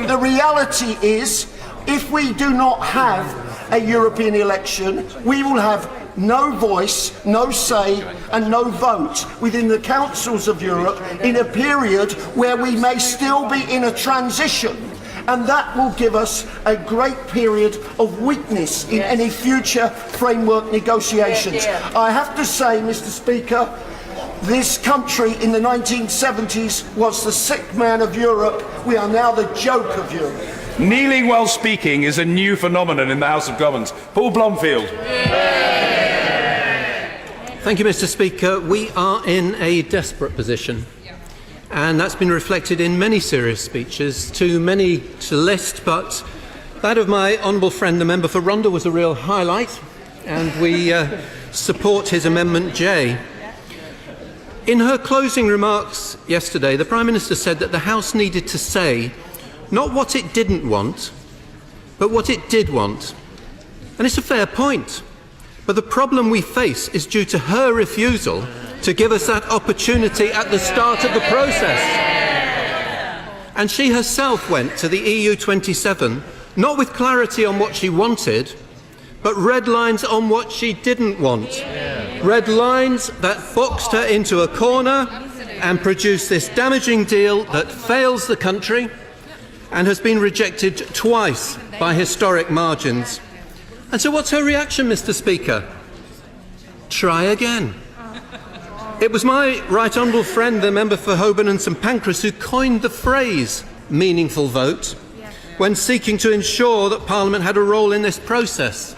O: The reality is, if we do not have a European election, we will have no voice, no say and no vote within the councils of Europe in a period where we may still be in a transition. And that will give us a great period of weakness in any future framework negotiations. I have to say, Mr. Speaker, this country in the 1970s was the sick man of Europe. We are now the joke of Europe.
E: Kneeling while speaking is a new phenomenon in the House of Commons. Paul Blomfield.
P: Thank you, Mr. Speaker. We are in a desperate position. And that's been reflected in many serious speeches, too many to list, but that of my honourable friend, the member for Rhondda, was a real highlight, and we support his Amendment J. In her closing remarks yesterday, the Prime Minister said that the House needed to say not what it didn't want, but what it did want. And it's a fair point, but the problem we face is due to her refusal to give us that opportunity at the start of the process. And she herself went to the EU27, not with clarity on what she wanted, but red lines on what she didn't want. Red lines that boxed her into a corner and produced this damaging deal that fails the country and has been rejected twice by historic margins. And so what's her reaction, Mr. Speaker? Try again. It was my right honourable friend, the member for Holborn and St Pancras, who coined the phrase meaningful vote when seeking to ensure that Parliament had a role in this process.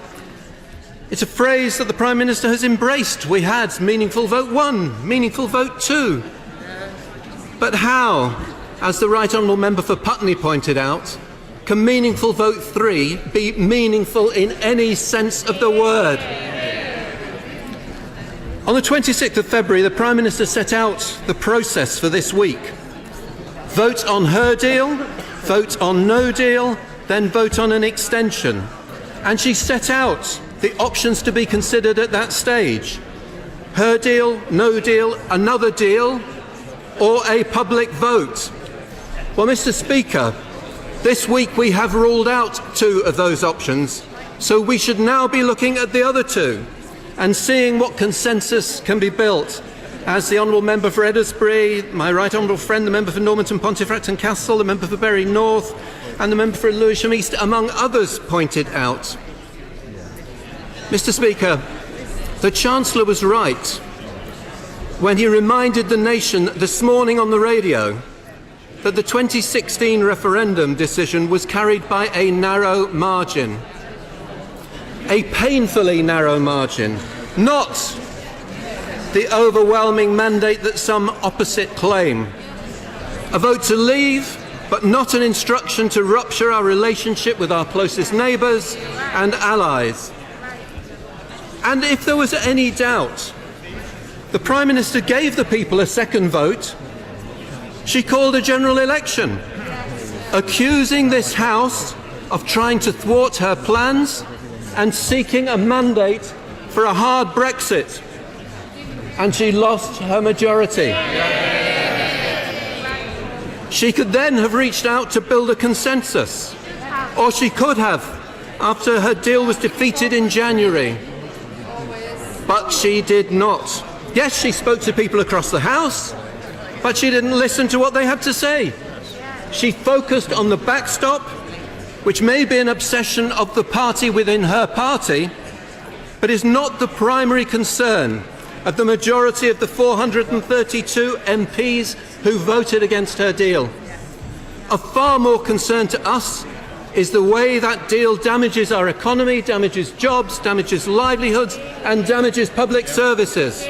P: It's a phrase that the Prime Minister has embraced. We had meaningful vote 1, meaningful vote 2. But how, as the right honourable member for Putney pointed out, can meaningful vote 3 be meaningful in any sense of the word? On the 26th of February, the Prime Minister set out the process for this week. Vote on her deal, vote on no deal, then vote on an extension. And she set out the options to be considered at that stage. Her deal, no deal, another deal, or a public vote. Well, Mr. Speaker, this week we have ruled out 2 of those options, so we should now be looking at the other 2. And seeing what consensus can be built. As the honourable member for Eddisbury, my right honourable friend, the member for Normanton, Pontefract and Castle, the member for Bury North, and the member for Lewisham East, among others, pointed out. Mr. Speaker, the Chancellor was right when he reminded the nation this morning on the radio that the 2016 referendum decision was carried by a narrow margin. A painfully narrow margin, not the overwhelming mandate that some opposite claim. A vote to leave, but not an instruction to rupture our relationship with our closest neighbours and allies. And if there was any doubt, the Prime Minister gave the people a second vote. She called a general election, accusing this House of trying to thwart her plans and seeking a mandate for a hard Brexit. And she lost her majority. She could then have reached out to build a consensus. Or she could have, after her deal was defeated in January. But she did not. Yes, she spoke to people across the House, but she didn't listen to what they had to say. She focused on the backstop, which may be an obsession of the party within her party, but is not the primary concern of the majority of the 432 MPs who voted against her deal. Of far more concern to us is the way that deal damages our economy, damages jobs, damages livelihoods, and damages public services.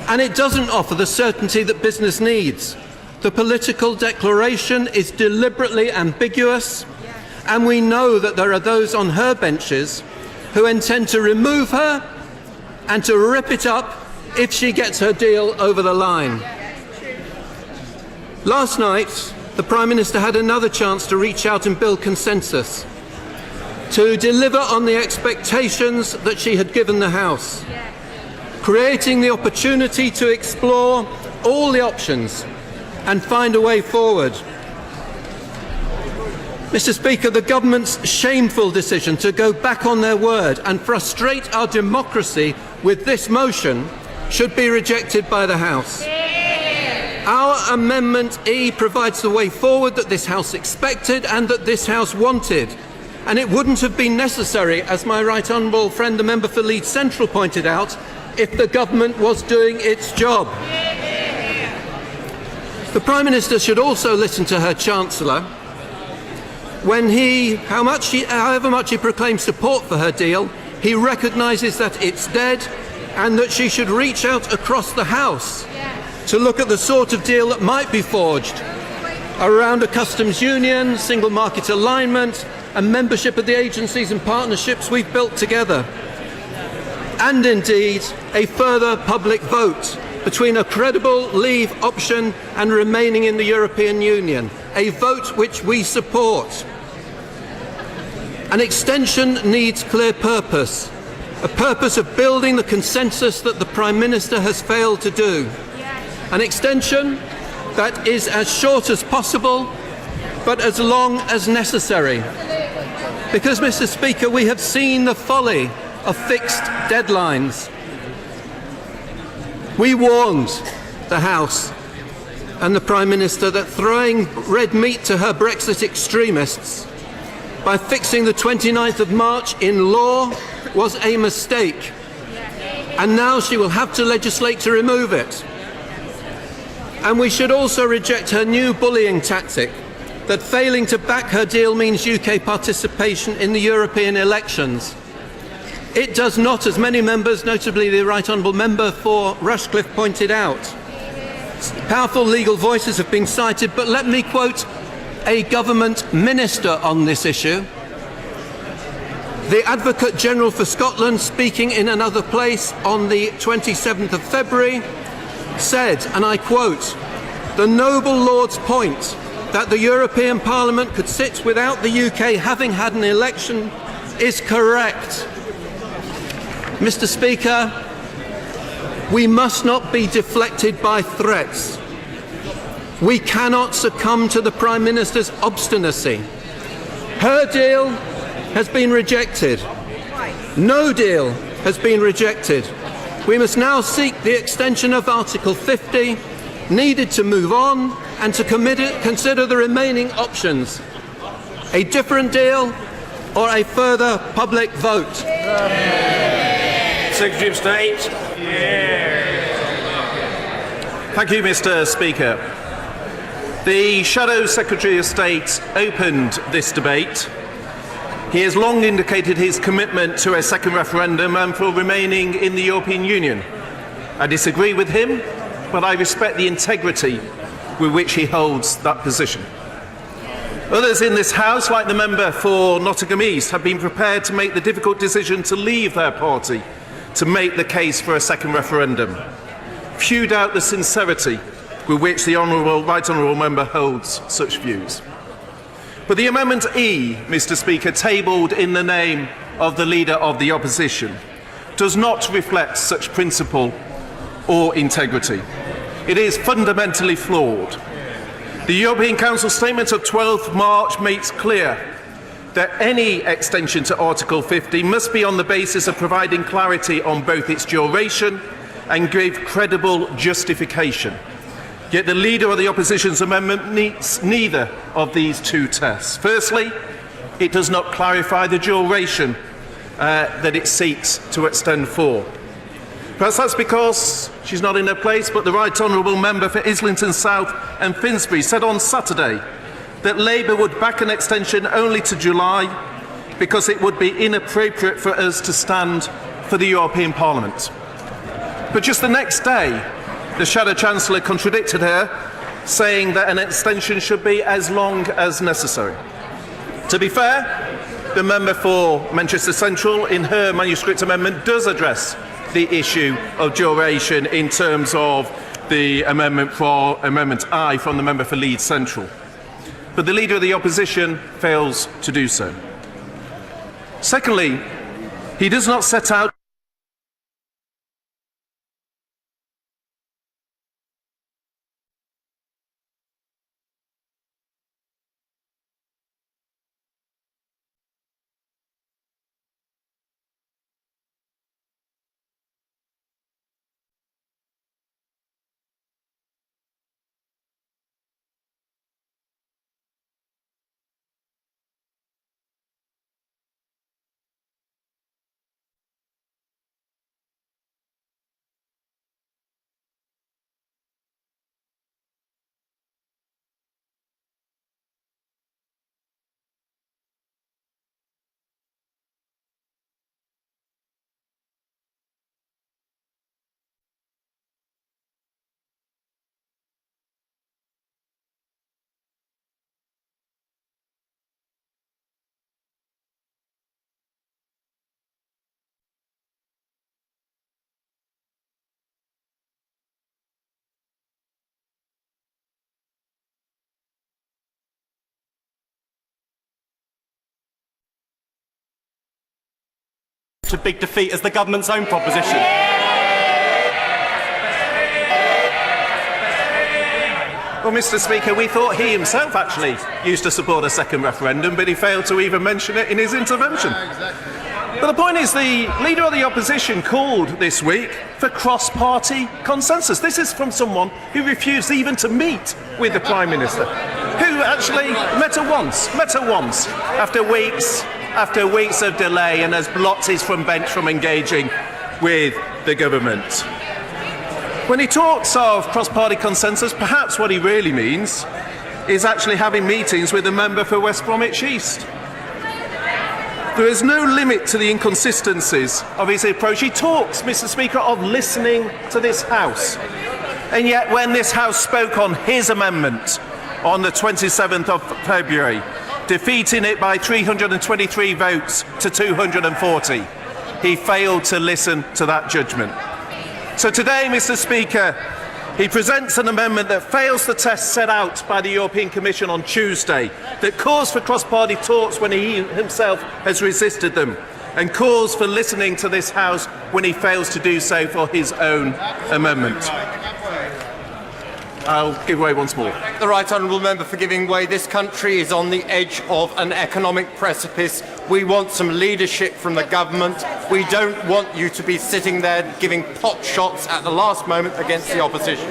P: And it doesn't offer the certainty that business needs. The political declaration is deliberately ambiguous, and we know that there are those on her benches who intend to remove her and to rip it up if she gets her deal over the line. Last night, the Prime Minister had another chance to reach out and build consensus, to deliver on the expectations that she had given the House, creating the opportunity to explore all the options and find a way forward. Mr. Speaker, the government's shameful decision to go back on their word and frustrate our democracy with this motion should be rejected by the House. Our Amendment E provides the way forward that this House expected and that this House wanted. And it wouldn't have been necessary, as my right honourable friend, the member for Leeds Central, pointed out, if the government was doing its job. The Prime Minister should also listen to her Chancellor when however much he proclaims support for her deal, he recognises that it's dead and that she should reach out across the House to look at the sort of deal that might be forged around a customs union, single market alignment and membership of the agencies and partnerships we've built together. And indeed, a further public vote between a credible leave option and remaining in the European Union, a vote which we support. An extension needs clear purpose, a purpose of building the consensus that the Prime Minister has failed to do. An extension that is as short as possible, but as long as necessary. Because, Mr. Speaker, we have seen the folly of fixed deadlines. We warned the House and the Prime Minister that throwing red meat to her Brexit extremists by fixing the 29th of March in law was a mistake. And now she will have to legislate to remove it. And we should also reject her new bullying tactic that failing to back her deal means UK participation in the European elections. It does not, as many members, notably the Right Honourable Member for Rushcliffe, pointed out. Powerful legal voices have been cited, but let me quote a government minister on this issue. The Advocate General for Scotland, speaking in another place on the 27th of February, said, and I quote, "The noble Lord's point that the European Parliament could sit without the UK having had an election is correct." Mr. Speaker, we must not be deflected by threats. We cannot succumb to the Prime Minister's obstinacy. Her deal has been rejected. No deal has been rejected. We must now seek the extension of Article 50, needed to move on and to consider the remaining options. A different deal or a further public vote.
E: Secretary of State.
C: Thank you, Mr. Speaker. The Shadow Secretary of State opened this debate. He has long indicated his commitment to a second referendum and for remaining in the European Union. I disagree with him, but I respect the integrity with which he holds that position. Others in this House, like the member for Nottingham East, have been prepared to make the difficult decision to leave their party to make the case for a second referendum. Few doubt the sincerity with which the Right Honourable Member holds such views. But the Amendment E, Mr. Speaker, tabled in the name of the Leader of the Opposition, does not reflect such principle or integrity. It is fundamentally flawed. The European Council statement of 12th March makes clear that any extension to Article 50 must be on the basis of providing clarity on both its duration and give credible justification. Yet the Leader of the Opposition's amendment meets neither of these two tests. Firstly, it does not clarify the duration that it seeks to extend for. Perhaps that's because she's not in her place, but the Right Honourable Member for Islington South and Finsbury said on Saturday that Labour would back an extension only to July because it would be inappropriate for us to stand for the European Parliament. But just the next day, the Shadow Chancellor contradicted her, saying that an extension should be as long as necessary. To be fair, the member for Manchester Central, in her manuscript amendment, does address the issue of duration in terms of the Amendment I from the member for Leeds Central. But the Leader of the Opposition fails to do so. Secondly, he does not set out
Q: such a big defeat as the government's own proposition.
C: Well, Mr. Speaker, we thought he himself actually used to support a second referendum, but he failed to even mention it in his intervention. But the point is, the Leader of the Opposition called this week for cross-party consensus. This is from someone who refused even to meet with the Prime Minister, who actually met her once, after weeks of delay, and has blocked his front bench from engaging with the government. When he talks of cross-party consensus, perhaps what he really means is actually having meetings with a member for West Bromwich East. There is no limit to the inconsistencies of his approach. He talks, Mr. Speaker, of listening to this House. And yet when this House spoke on his amendment on the 27th of February, defeating it by 323 votes to 240, he failed to listen to that judgment. So today, Mr. Speaker, he presents an amendment that fails the test set out by the European Commission on Tuesday, that calls for cross-party talks when he himself has resisted them, and calls for listening to this House when he fails to do so for his own amendment. I'll give way once more.
R: The right honourable member for giving way. This country is on the edge of an economic precipice. We want some leadership from the government. We don't want you to be sitting there giving pot shots at the last moment against the opposition.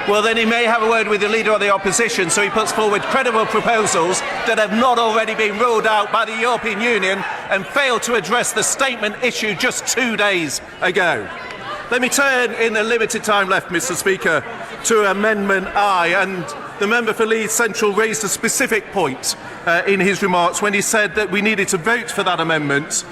C: Well, then he may have a word with the Leader of the Opposition so he puts forward credible proposals that have not already been ruled out by the European Union and failed to address the statement issued just 2 days ago. Let me turn, in the limited time left, Mr. Speaker, to Amendment I. And the member for Leeds Central raised a specific point in his remarks when he said that we needed to vote for that amendment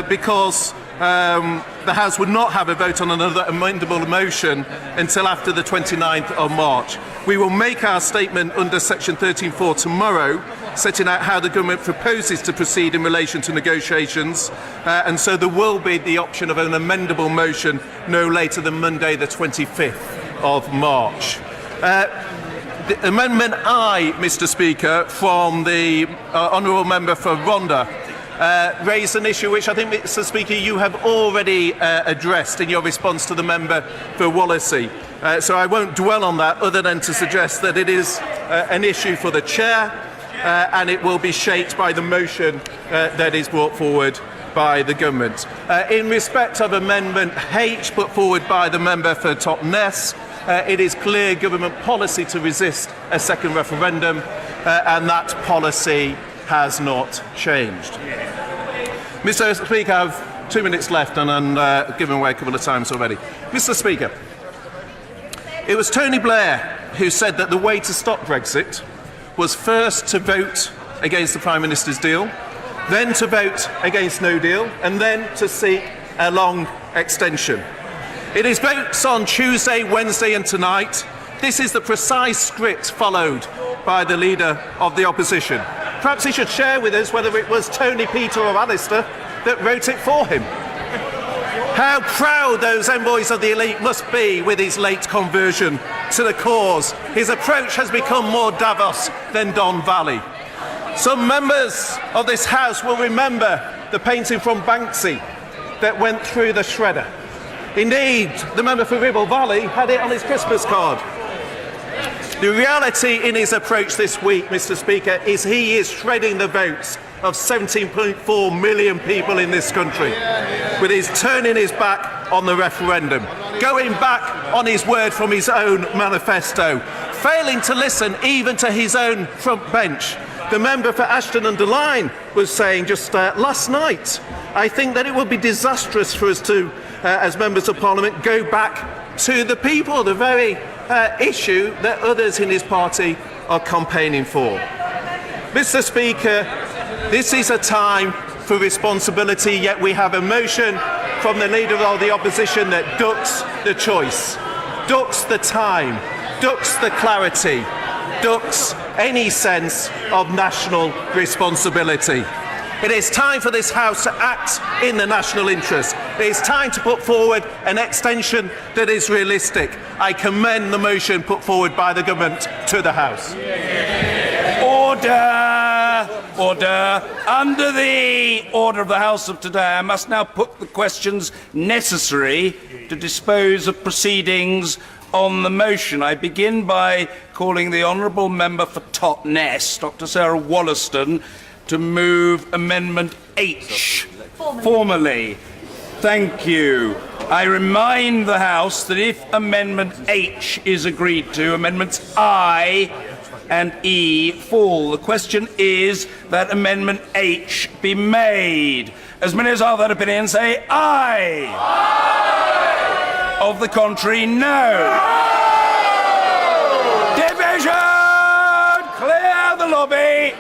C: because the House would not have a vote on another amendable motion until after the 29th of March. We will make our statement under Section 13.4 tomorrow, setting out how the government proposes to proceed in relation to negotiations, and so there will be the option of an amendable motion no later than Monday the 25th of March. The Amendment I, Mr. Speaker, from the Honourable Member for Rhondda, raised an issue which I think, Mr. Speaker, you have already addressed in your response to the member for Wallasey. So I won't dwell on that other than to suggest that it is an issue for the Chair, and it will be shaped by the motion that is brought forward by the government. In respect of Amendment H put forward by the member for Totnes, it is clear government policy to resist a second referendum, and that policy has not changed. Mr. Speaker, I have 2 minutes left and I'm given away a couple of times already. Mr. Speaker, it was Tony Blair who said that the way to stop Brexit was first to vote against the Prime Minister's deal, then to vote against no deal, and then to seek a long extension. It is votes on Tuesday, Wednesday and tonight. This is the precise script followed by the Leader of the Opposition. Perhaps he should share with us whether it was Tony, Peter or Alistair that wrote it for him. How proud those envoys of the elite must be with his late conversion to the cause. His approach has become more Davos than Don Valley. Some members of this House will remember the painting from Banksy that went through the shredder. Indeed, the member for Ribble Valley had it on his Christmas card. The reality in his approach this week, Mr. Speaker, is he is shredding the votes of 17.4 million people in this country, with his turning his back on the referendum, going back on his word from his own manifesto, failing to listen even to his own front bench. The member for Ashton-under-Lyne was saying just last night, I think that it would be disastrous for us to, as members of Parliament, go back to the people, the very issue that others in his party are campaigning for. Mr. Speaker, this is a time for responsibility, yet we have a motion from the Leader of the Opposition that ducks the choice, ducks the time, ducks the clarity, ducks any sense of national responsibility. It is time for this House to act in the national interest. It is time to put forward an extension that is realistic. I commend the motion put forward by the government to the House. Order!
E: Order. Under the order of the House of today, I must now put the questions necessary to dispose of proceedings on the motion. I begin by calling the Honourable Member for Totnes, Dr Sarah Wollaston, to move Amendment H. Formally. Thank you. I remind the House that if Amendment H is agreed to, Amendments I and E fall. The question is that Amendment H be made. As many as are of that opinion say aye. Aye. Of the contrary, no. Division! Clear the lobby.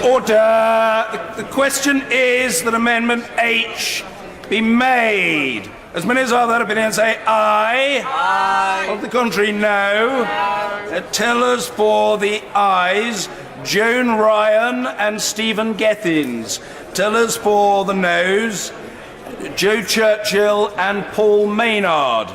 E: Order. The question is that Amendment H be made. As many as are of that opinion say aye. Aye. Of the contrary, no. Tellers for the ayes, Joan Ryan and Stephen Gethins. Tellers for the noes, Joe Churchill and Paul Maynard.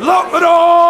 E: Lock the doors!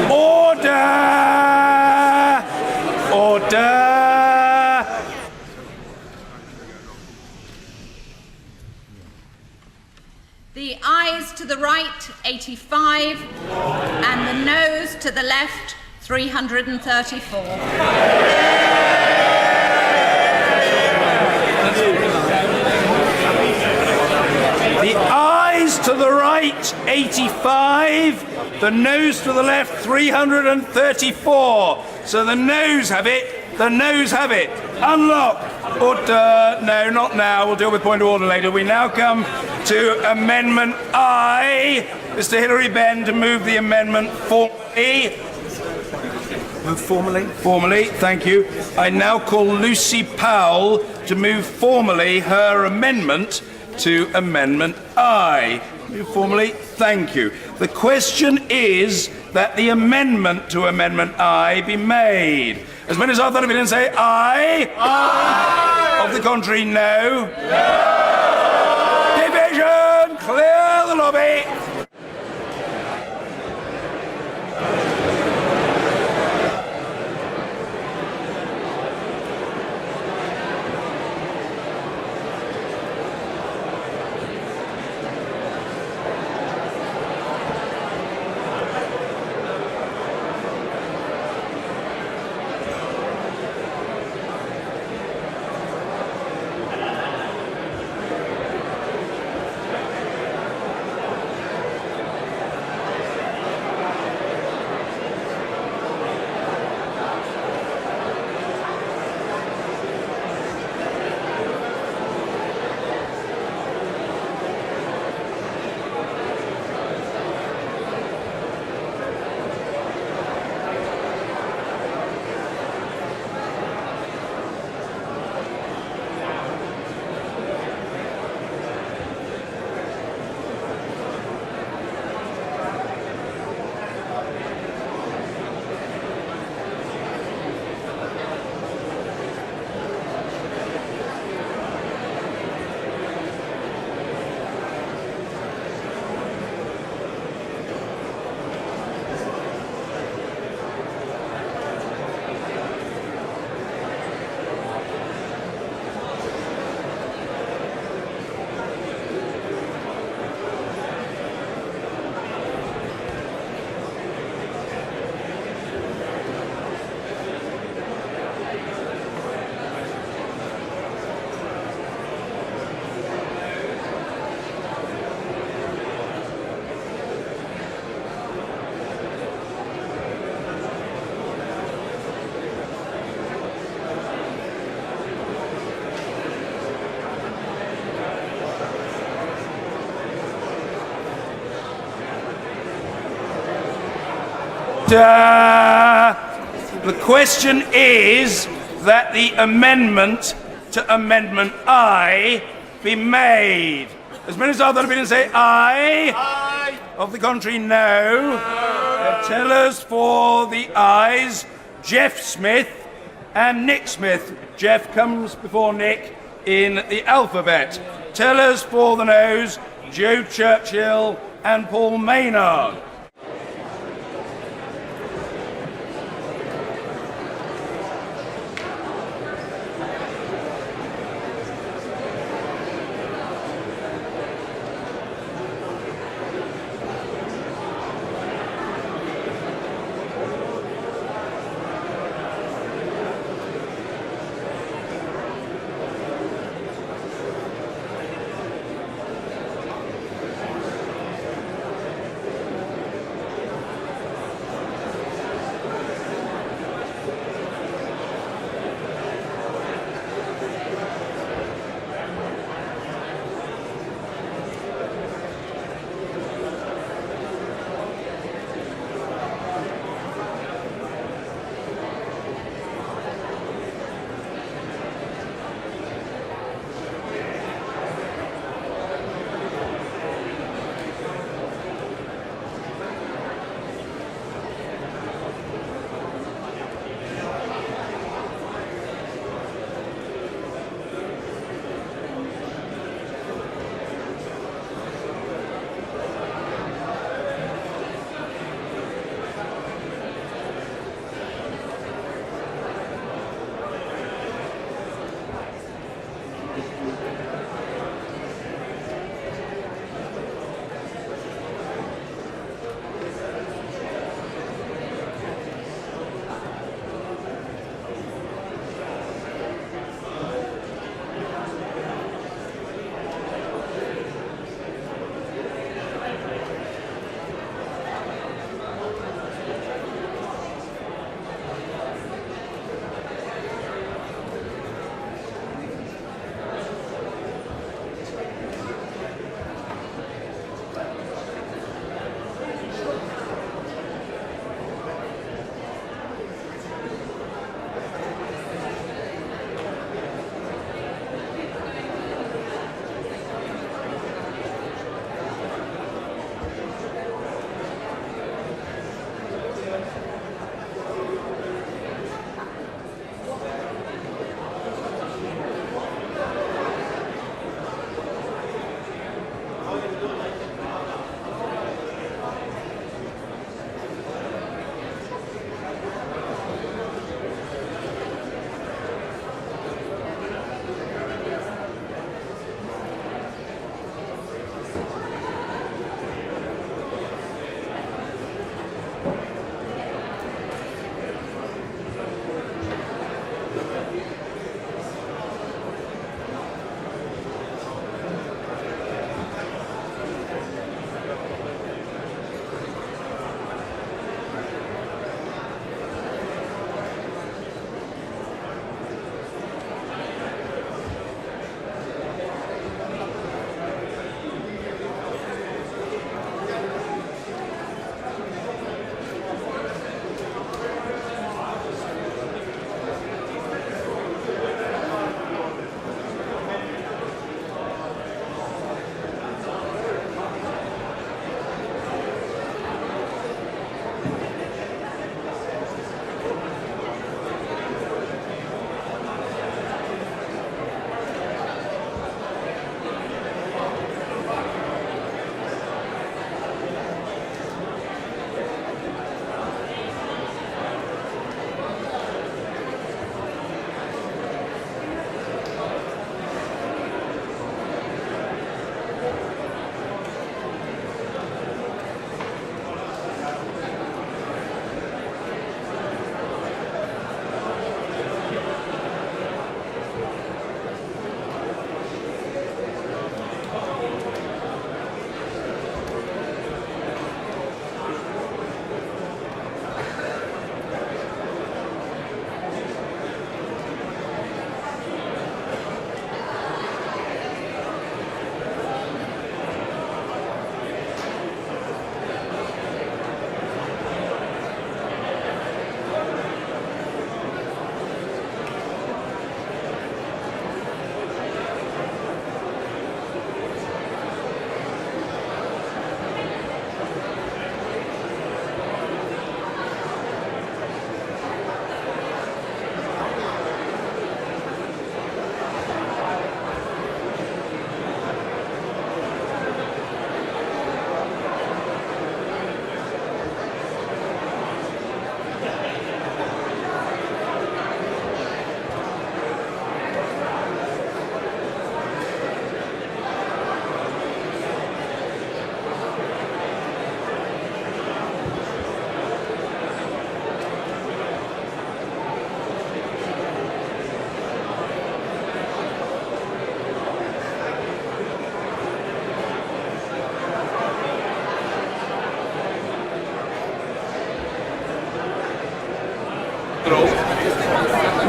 E: Order! Order!
S: The ayes to the right, 85, and the noes to the left, 334.
E: The ayes to the right, 85. The noes to the left, 334. So the noes have it. The noes have it. Unlock. Order. No, not now. We'll deal with point of order later. We now come to Amendment I. Mr. Hilary Benn to move the amendment formally.
B: Move formally.
E: Formally, thank you. I now call Lucy Powell to move formally her amendment to Amendment I. Move formally, thank you. The question is that the amendment to Amendment I be made. As many as I thought of it and say aye. Aye. Of the contrary, no. No. Division, clear the lobby. The question is that the amendment to Amendment I be made. As many as I thought of it and say aye. Aye. Of the contrary, no. Tellers for the ayes, Jeff Smith and Nick Smith. Jeff comes before Nick in the alphabet. Tellers for the noes, Joe Churchill and Paul Maynard.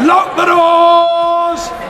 E: Lock the doors!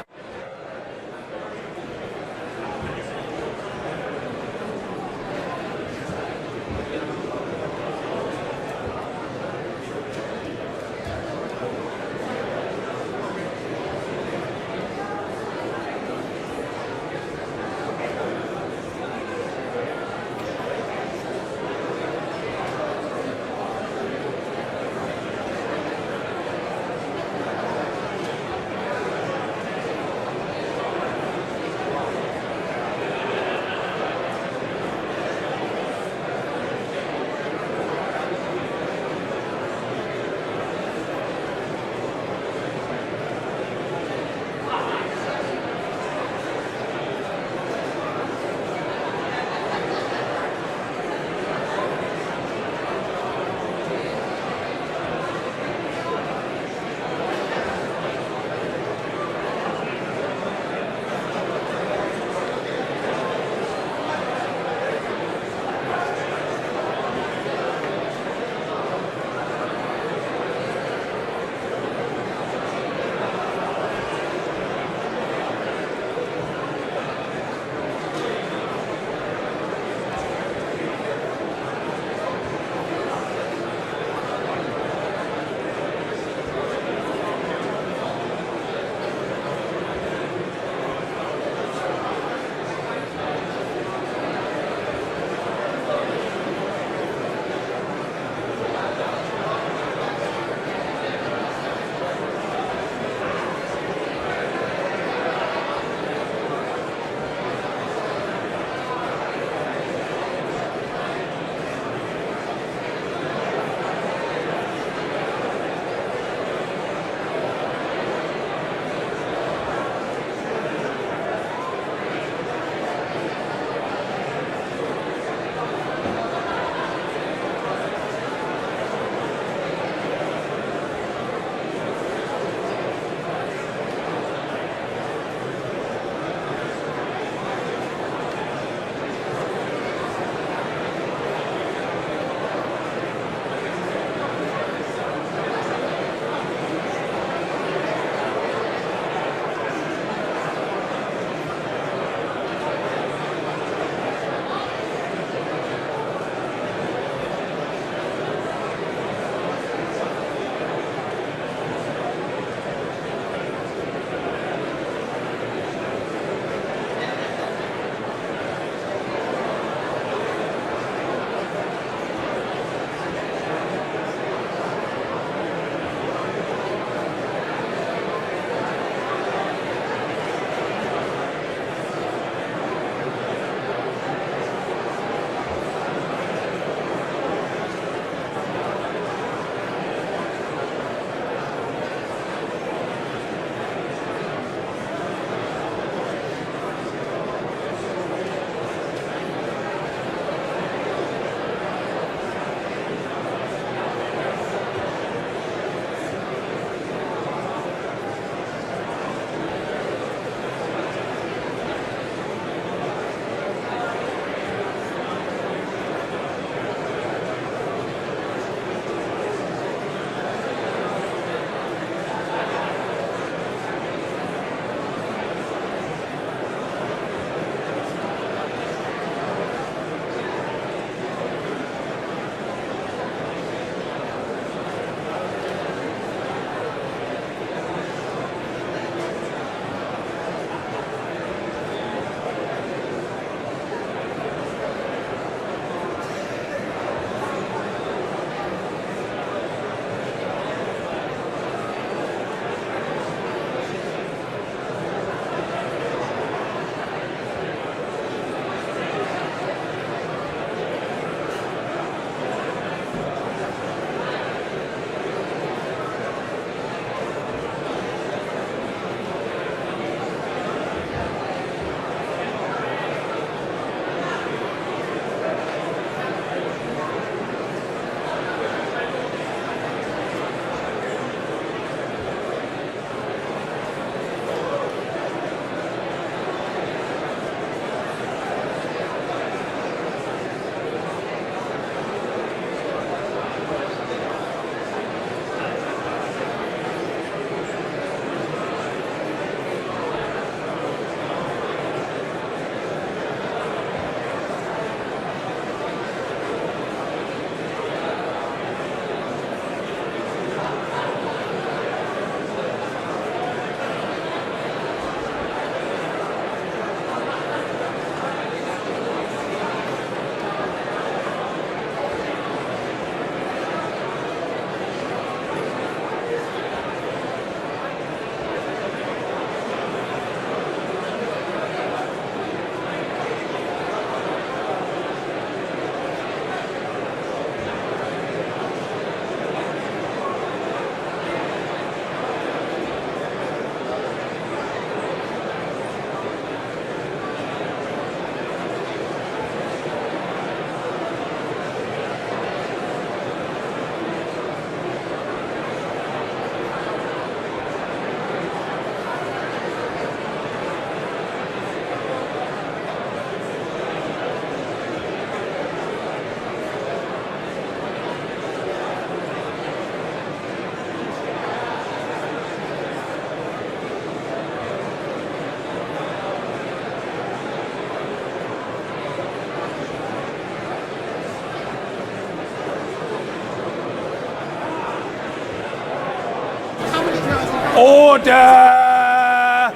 E: Order!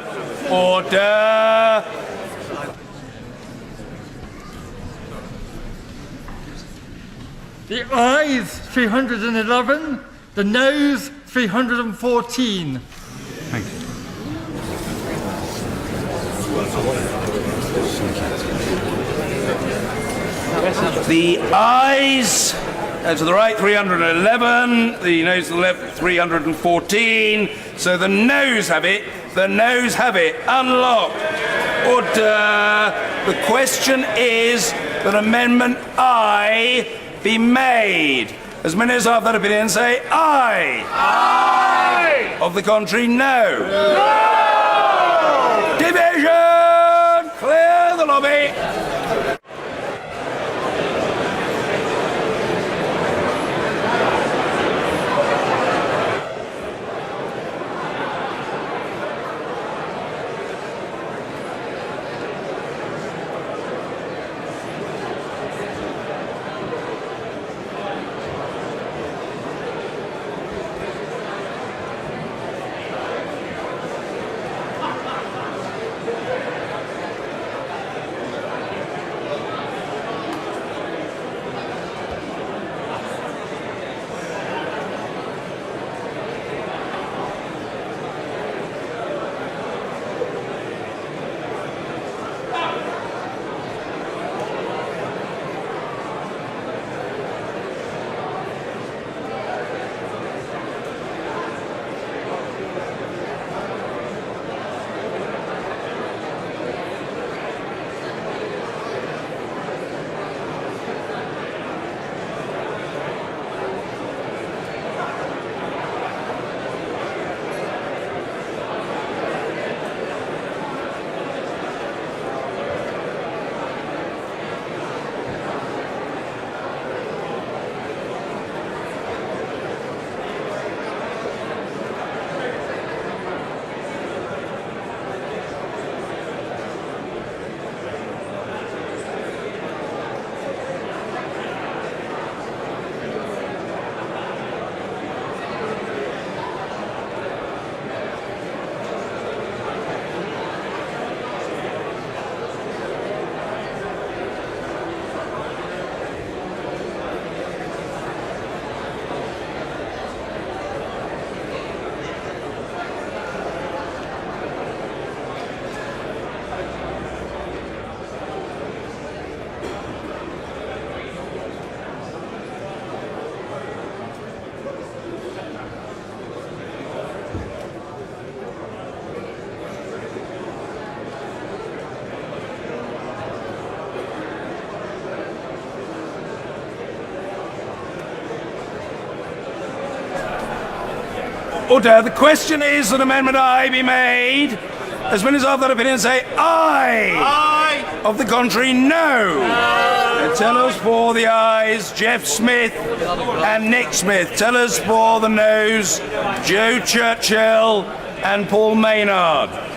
E: Order!
T: The ayes 311, the noes 314.
A: Thank you.
E: The ayes to the right 311, the noes to the left 314. So the noes have it. The noes have it. Unlocked. Order. The question is that Amendment I be made. As many as have that opinion say aye. Aye. Of the contrary, no. No. Division. Clear the lobby. Order. The question is that Amendment I be made. As many as have that opinion say aye. Aye. Of the contrary, no. No. Tell us for the ayes, Jeff Smith and Nick Smith. Tell us for the noes, Joe Churchill and Paul Maynard.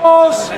E: Pause.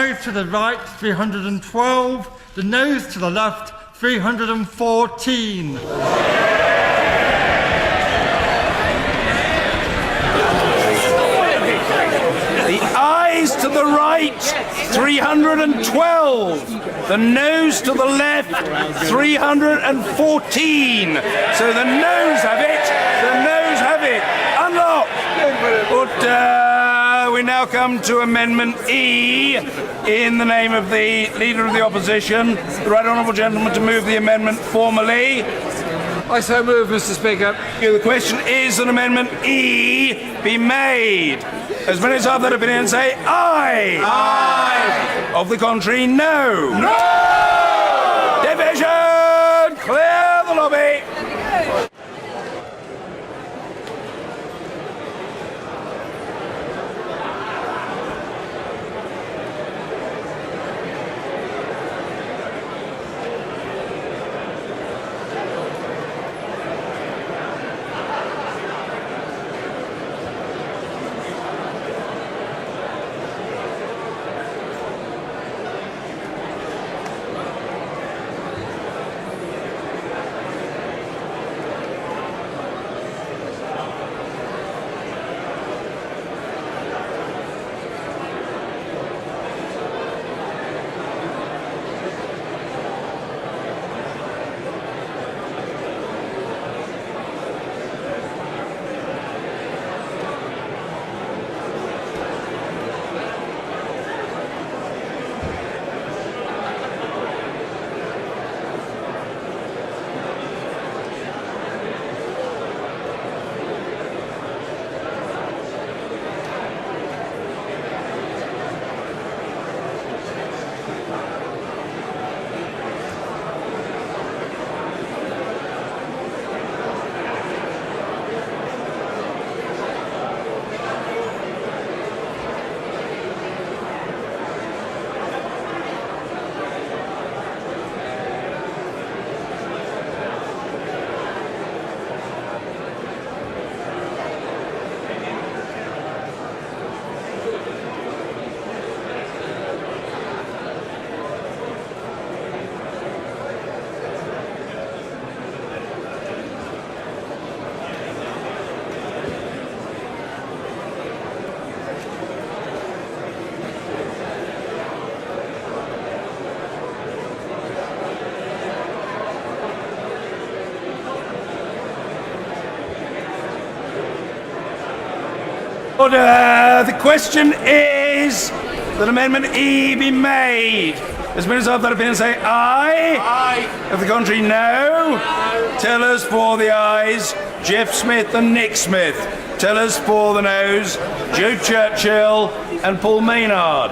T: ayes to the right, 312. The noes to the left, 314.
E: The ayes to the right, 312. The noes to the left, 314. So the noes have it. The noes have it. Unlocked. But we now come to Amendment E. In the name of the Leader of the Opposition, the Right Honourable Gentleman to move the amendment formally.
G: I so move, Mr. Speaker.
E: The question is that Amendment E be made. As many as have that opinion say aye. Aye. Of the contrary, no. No! Division! Clear the lobby! Order. The question is that Amendment E be made. As many as have that opinion say aye. Aye. Of the contrary, no. Tellers for the ayes, Jeff Smith and Nick Smith. Tellers for the noes, Joe Churchill and Paul Maynard.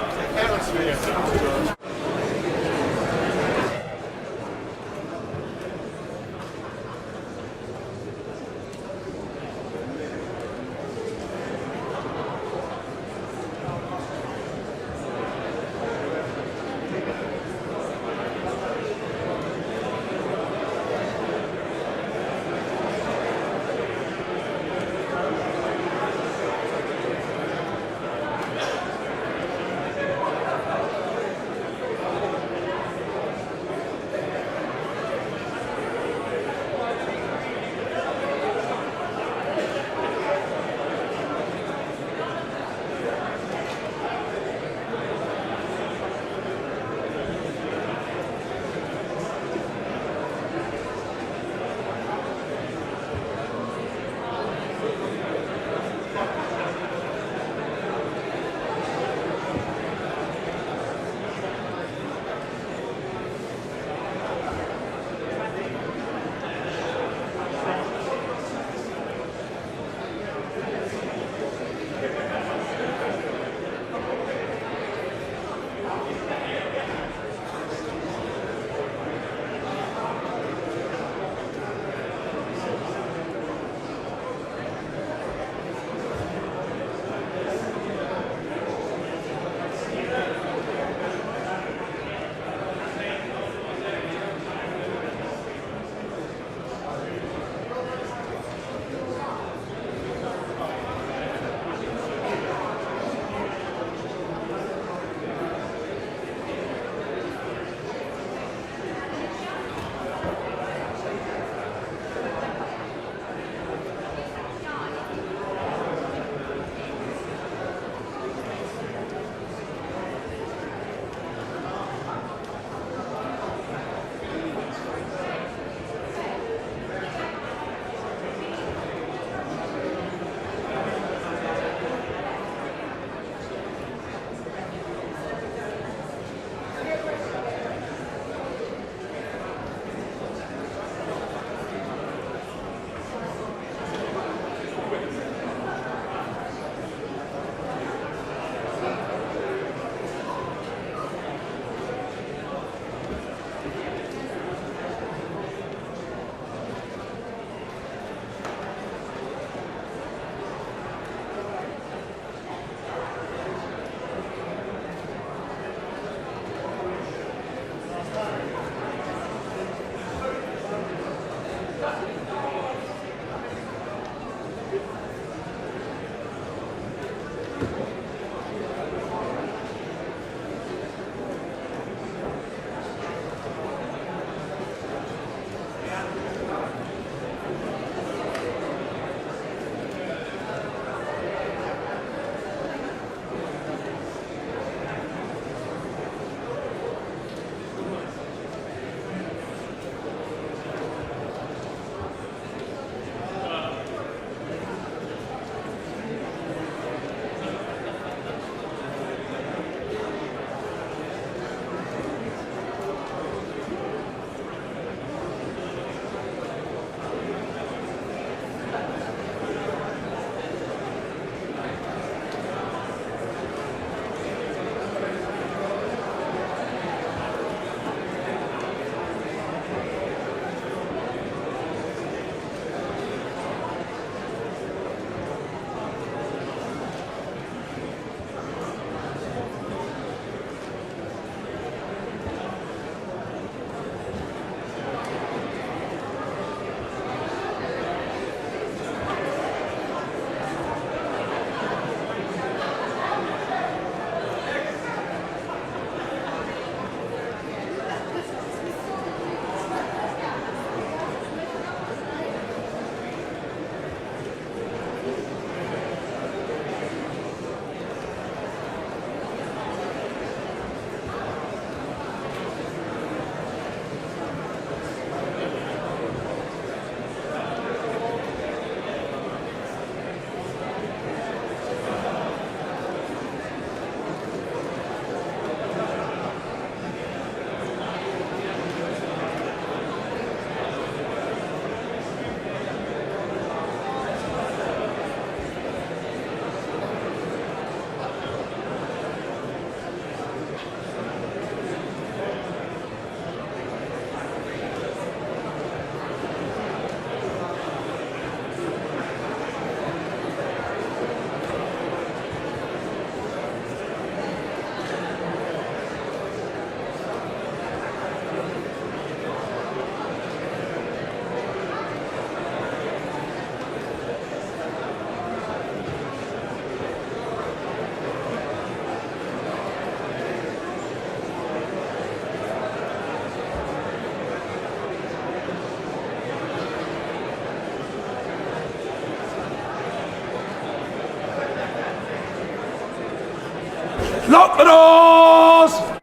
E: Barbados!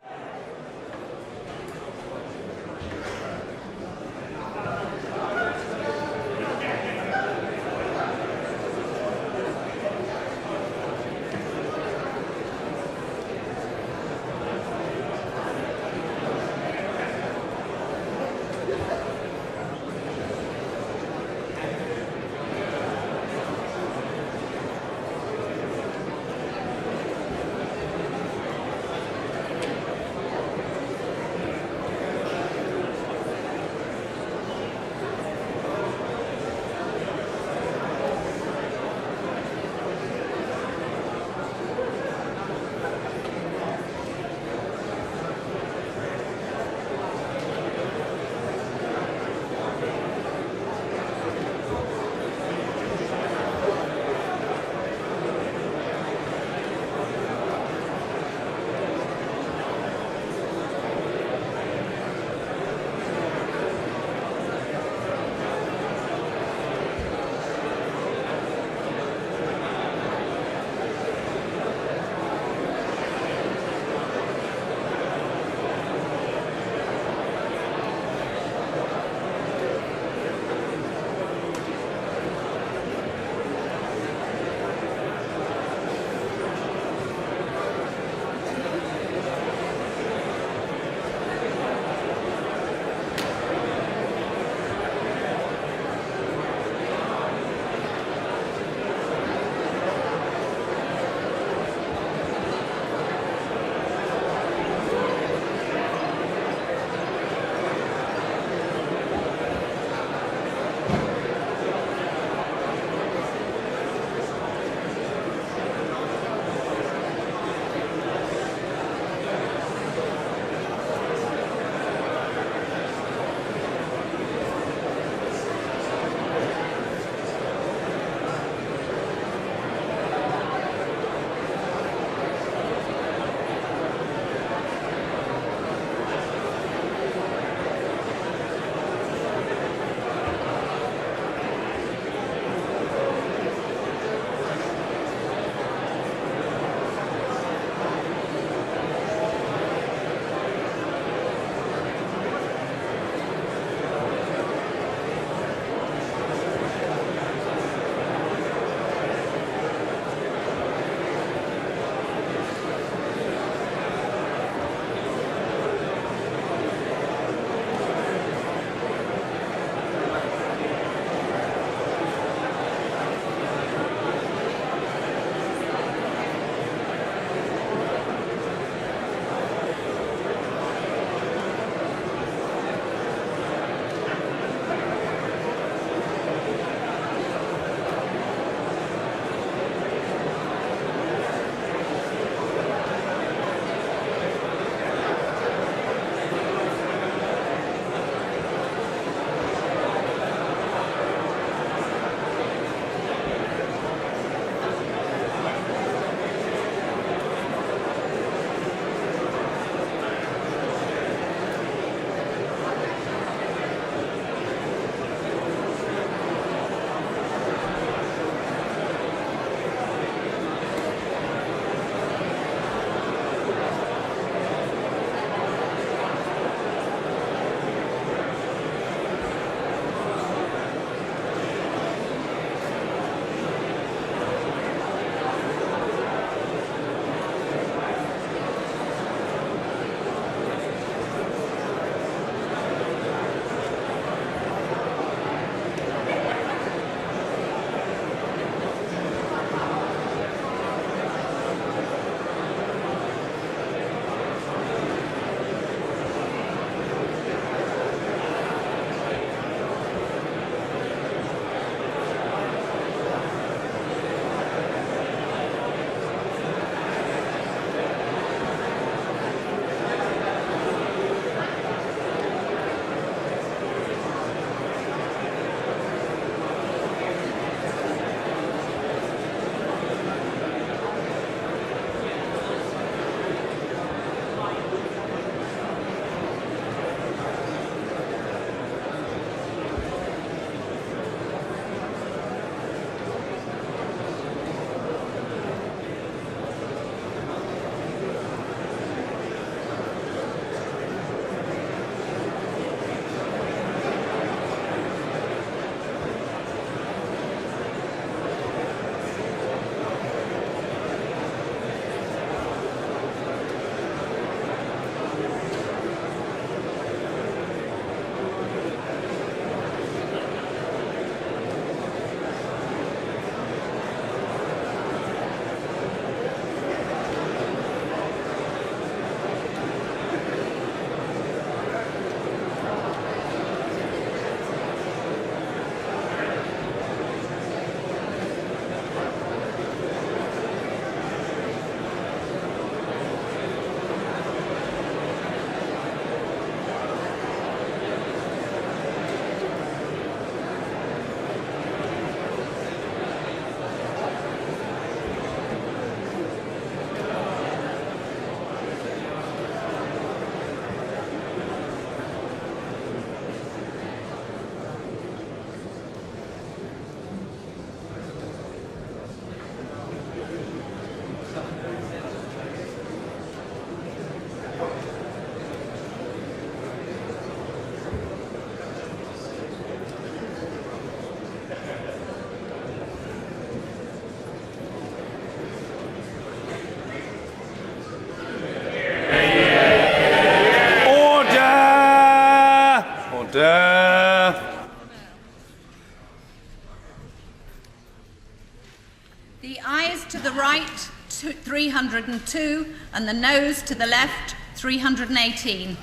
S: The ayes to the right, 302, and the noes to the left, 318.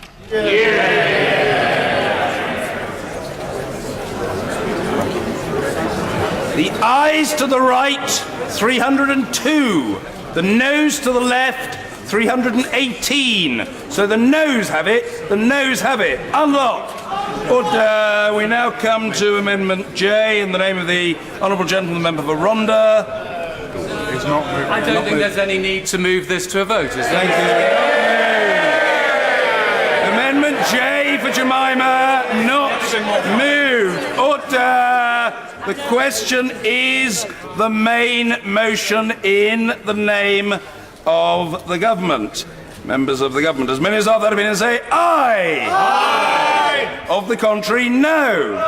E: The ayes to the right, 302. The noes to the left, 318. So the noes have it. The noes have it. Unlocked. Order. We now come to Amendment J in the name of the Honourable Gentleman Member for Rhondda.
A: I don't think there's any need to move this to a vote, is there?
E: Thank you. Amendment J for Jemima, not moved. Order. The question is the main motion in the name of the government. Members of the government, as many as are that opinion, say aye. Aye. Of the contrary, no.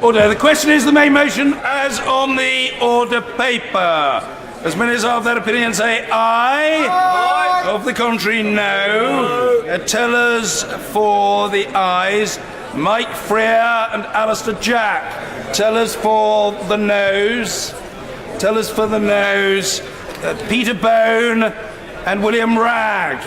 E: Order. The question is the main motion as on the order paper. As many as are of that opinion say aye. Aye. Of the contrary, no. Tellers for the ayes, Mike Freer and Alistair Jack. Tellers for the noes. Tellers for the noes, Peter Bone and William Ragg.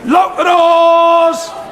E: Lock the doors!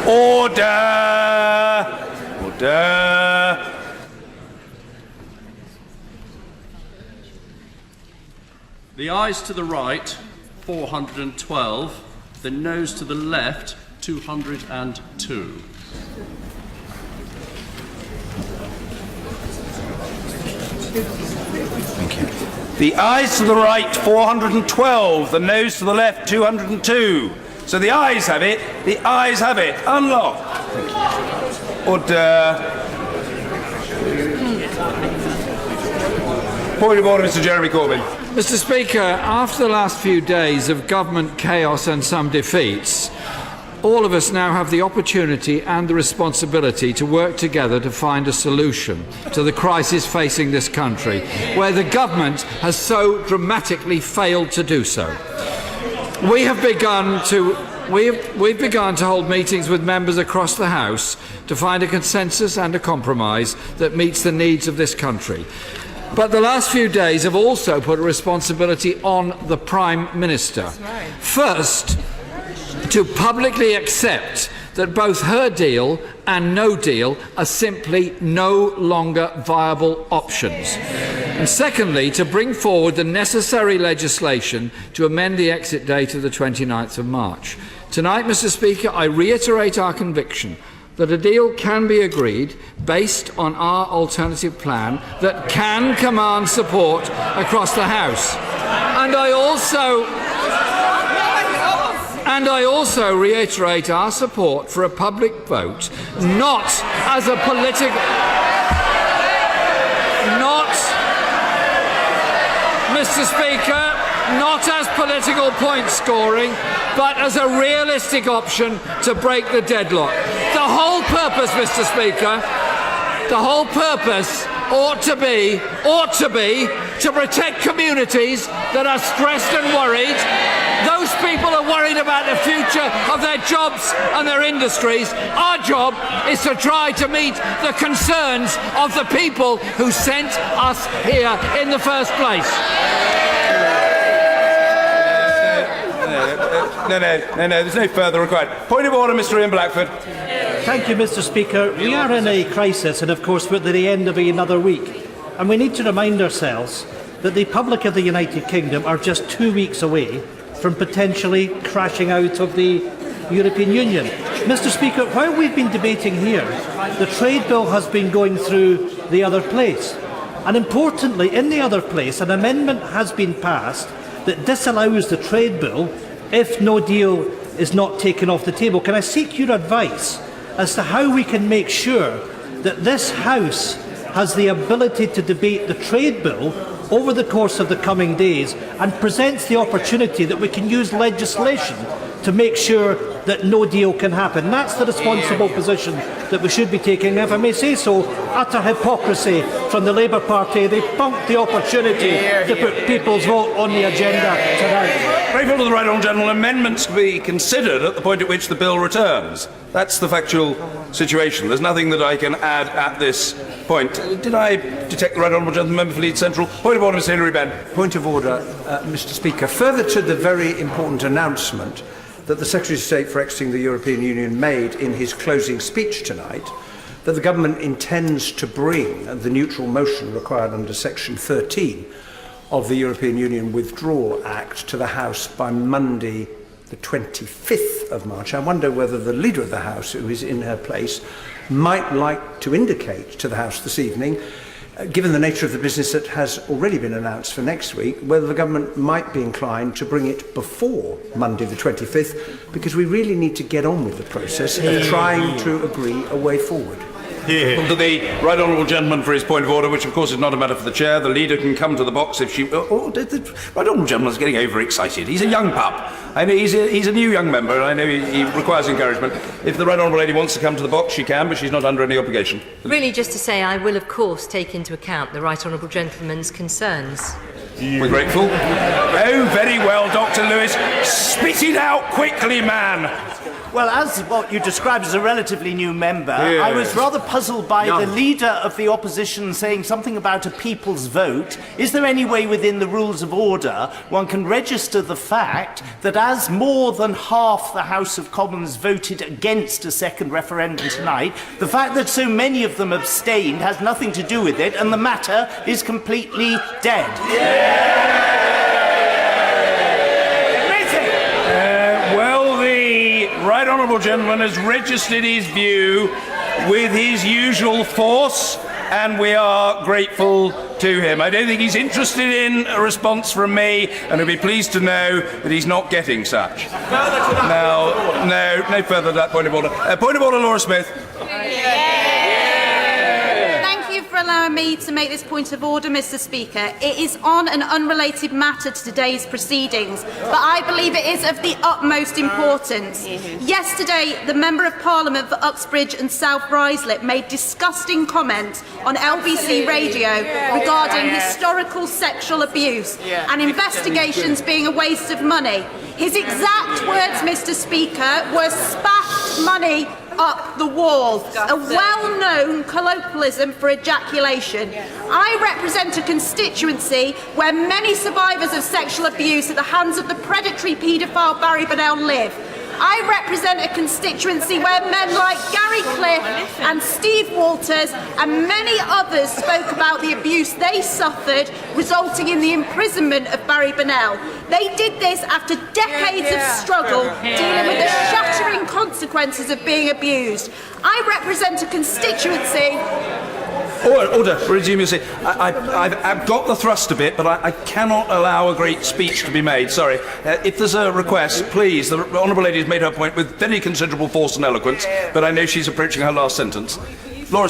E: Order! Order!
U: The ayes to the right, 412. The noes to the left, 202.
E: Thank you. The ayes to the right, 412. The noes to the left, 202. So the ayes have it. The ayes have it. Unlock. Order. Point of order, Mr. Jeremy Corbyn.
G: Mr. Speaker, after the last few days of government chaos and some defeats, all of us now have the opportunity and the responsibility to work together to find a solution to the crisis facing this country, where the government has so dramatically failed to do so. We've begun to hold meetings with members across the House to find a consensus and a compromise that meets the needs of this country. But the last few days have also put a responsibility on the Prime Minister. First, to publicly accept that both her deal and no deal are simply no longer viable options. And secondly, to bring forward the necessary legislation to amend the exit date of the 29th of March. Tonight, Mr. Speaker, I reiterate our conviction that a deal can be agreed based on our alternative plan that can command support across the House. And I also reiterate our support for a public vote, not as a political... Mr. Speaker, not as political point scoring, but as a realistic option to break the deadlock. The whole purpose, Mr. Speaker, the whole purpose ought to be to protect communities that are stressed and worried. Those people are worried about the future of their jobs and their industries. Our job is to try to meet the concerns of the people who sent us here in the first place.
E: No, there's no further required. Point of order, Mr. Ian Blackford.
N: Thank you, Mr. Speaker. We are in a crisis, and of course we're at the end of another week. And we need to remind ourselves that the Republic of the United Kingdom are just 2 weeks away from potentially crashing out of the European Union. Mr. Speaker, while we've been debating here, the trade bill has been going through the other place. And importantly, in the other place, an amendment has been passed that disallows the trade bill if no deal is not taken off the table. Can I seek your advice as to how we can make sure that this House has the ability to debate the trade bill over the course of the coming days and presents the opportunity that we can use legislation to make sure that no deal can happen? That's the responsible position that we should be taking. If I may say so, utter hypocrisy from the Labour Party. They punked the opportunity to put people's vote on the agenda tonight.
E: Grateful to the right honourable gentleman, amendments to be considered at the point at which the bill returns. That's the factual situation. There's nothing that I can add at this point. Did I detect the right honourable gentleman, member for Leeds Central? Point of order, Mr. Hilary Benn.
V: Point of order, Mr. Speaker. Further to the very important announcement that the Secretary of State for Exiting the European Union made in his closing speech tonight, that the government intends to bring the neutral motion required under Section 13 of the European Union Withdrawal Act to the House by Monday the 25th of March. I wonder whether the Leader of the House, who is in her place, might like to indicate to the House this evening, given the nature of the business that has already been announced for next week, whether the government might be inclined to bring it before Monday the 25th, because we really need to get on with the process of trying to agree a way forward.
E: To the right honourable gentleman for his point of order, which of course is not a matter for the chair. The leader can come to the box if she... the right honourable gentleman's getting overexcited. He's a young pup. I know he's a new young member, and I know he requires encouragement. If the right honourable lady wants to come to the box, she can, but she's not under any obligation.
W: Really, just to say, I will of course take into account the right honourable gentleman's concerns.
E: We're grateful. Oh, very well, Dr. Lewis. Spit it out quickly, man.
D: Well, as what you described as a relatively new member, I was rather puzzled by the leader of the opposition saying something about a people's vote. Is there any way within the rules of order one can register the fact that as more than half the House of Commons voted against a second referendum tonight, the fact that so many of them abstained has nothing to do with it and the matter is completely dead?
E: Well, the right honourable gentleman has registered his view with his usual force, and we are grateful to him. I don't think he's interested in a response from me, and he'll be pleased to know that he's not getting such. Now, no further to that point of order. Point of order, Laura Smith.
F: Thank you for allowing me to make this point of order, Mr. Speaker. It is on an unrelated matter to today's proceedings, but I believe it is of the utmost importance. Yesterday, the Member of Parliament for Uxbridge and South Ruislip made disgusting comments on LBC Radio regarding historical sexual abuse and investigations being a waste of money. His exact words, Mr. Speaker, were spat money up the wall, a well-known colloquialism for ejaculation. I represent a constituency where many survivors of sexual abuse at the hands of the predatory paedophile Barry Bonnell live. I represent a constituency where men like Gary Cliff and Steve Walters and many others spoke about the abuse they suffered, resulting in the imprisonment of Barry Bonnell. They did this after decades of struggle dealing with the shattering consequences of being abused. I represent a constituency...
E: Order, resume your seat. I've got the thrust of it, but I cannot allow a great speech to be made. Sorry. If there's a request, please. The Honourable Lady has made her point with very considerable force and eloquence, but I know she's approaching her last sentence. Laura.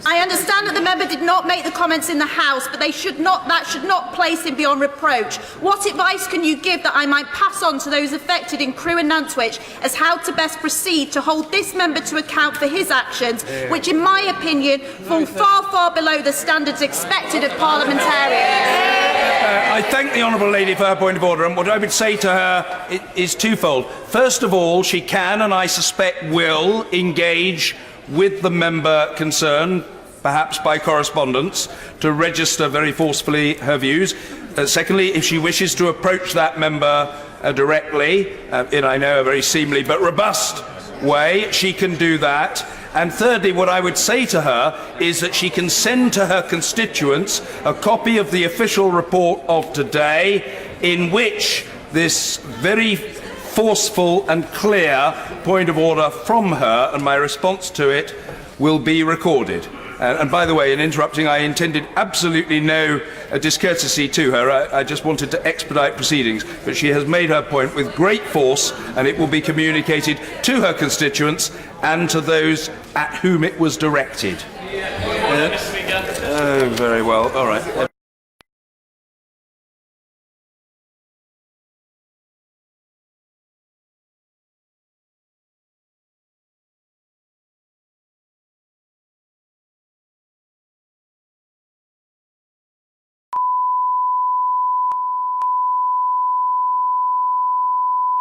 F: I understand that the member did not make the comments in the House, but that should not place him beyond reproach. What advice can you give that I might pass on to those affected in Crewe and Nantwich as how to best proceed to hold this member to account for his actions, which in my opinion fall far, far below the standards expected of parliamentarians?
E: I thank the Honourable Lady for her point of order, and what I would say to her is twofold. First of all, she can, and I suspect will, engage with the member concerned, perhaps by correspondence, to register very forcefully her views. Secondly, if she wishes to approach that member directly, in, I know, a very seemly but robust way, she can do that. And thirdly, what I would say to her is that she can send to her constituents a copy of the official report of today, in which this very forceful and clear point of order from her and my response to it will be recorded. And by the way, in interrupting, I intended absolutely no discourtesy to her. I just wanted to expedite proceedings. But she has made her point with great force, and it will be communicated to her constituents and to those at whom it was directed. Very well. All right.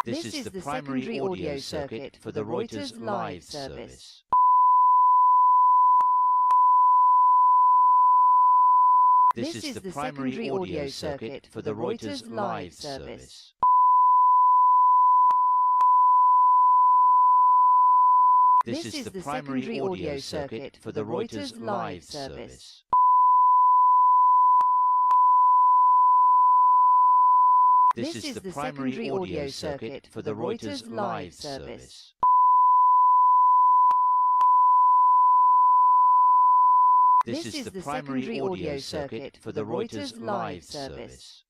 H: This is the primary audio circuit for the Reuters live service. This is the primary audio circuit for the Reuters live service. This is the primary audio circuit for the Reuters live service. This is the primary audio circuit for the Reuters live service. This is the primary audio circuit for the Reuters live service.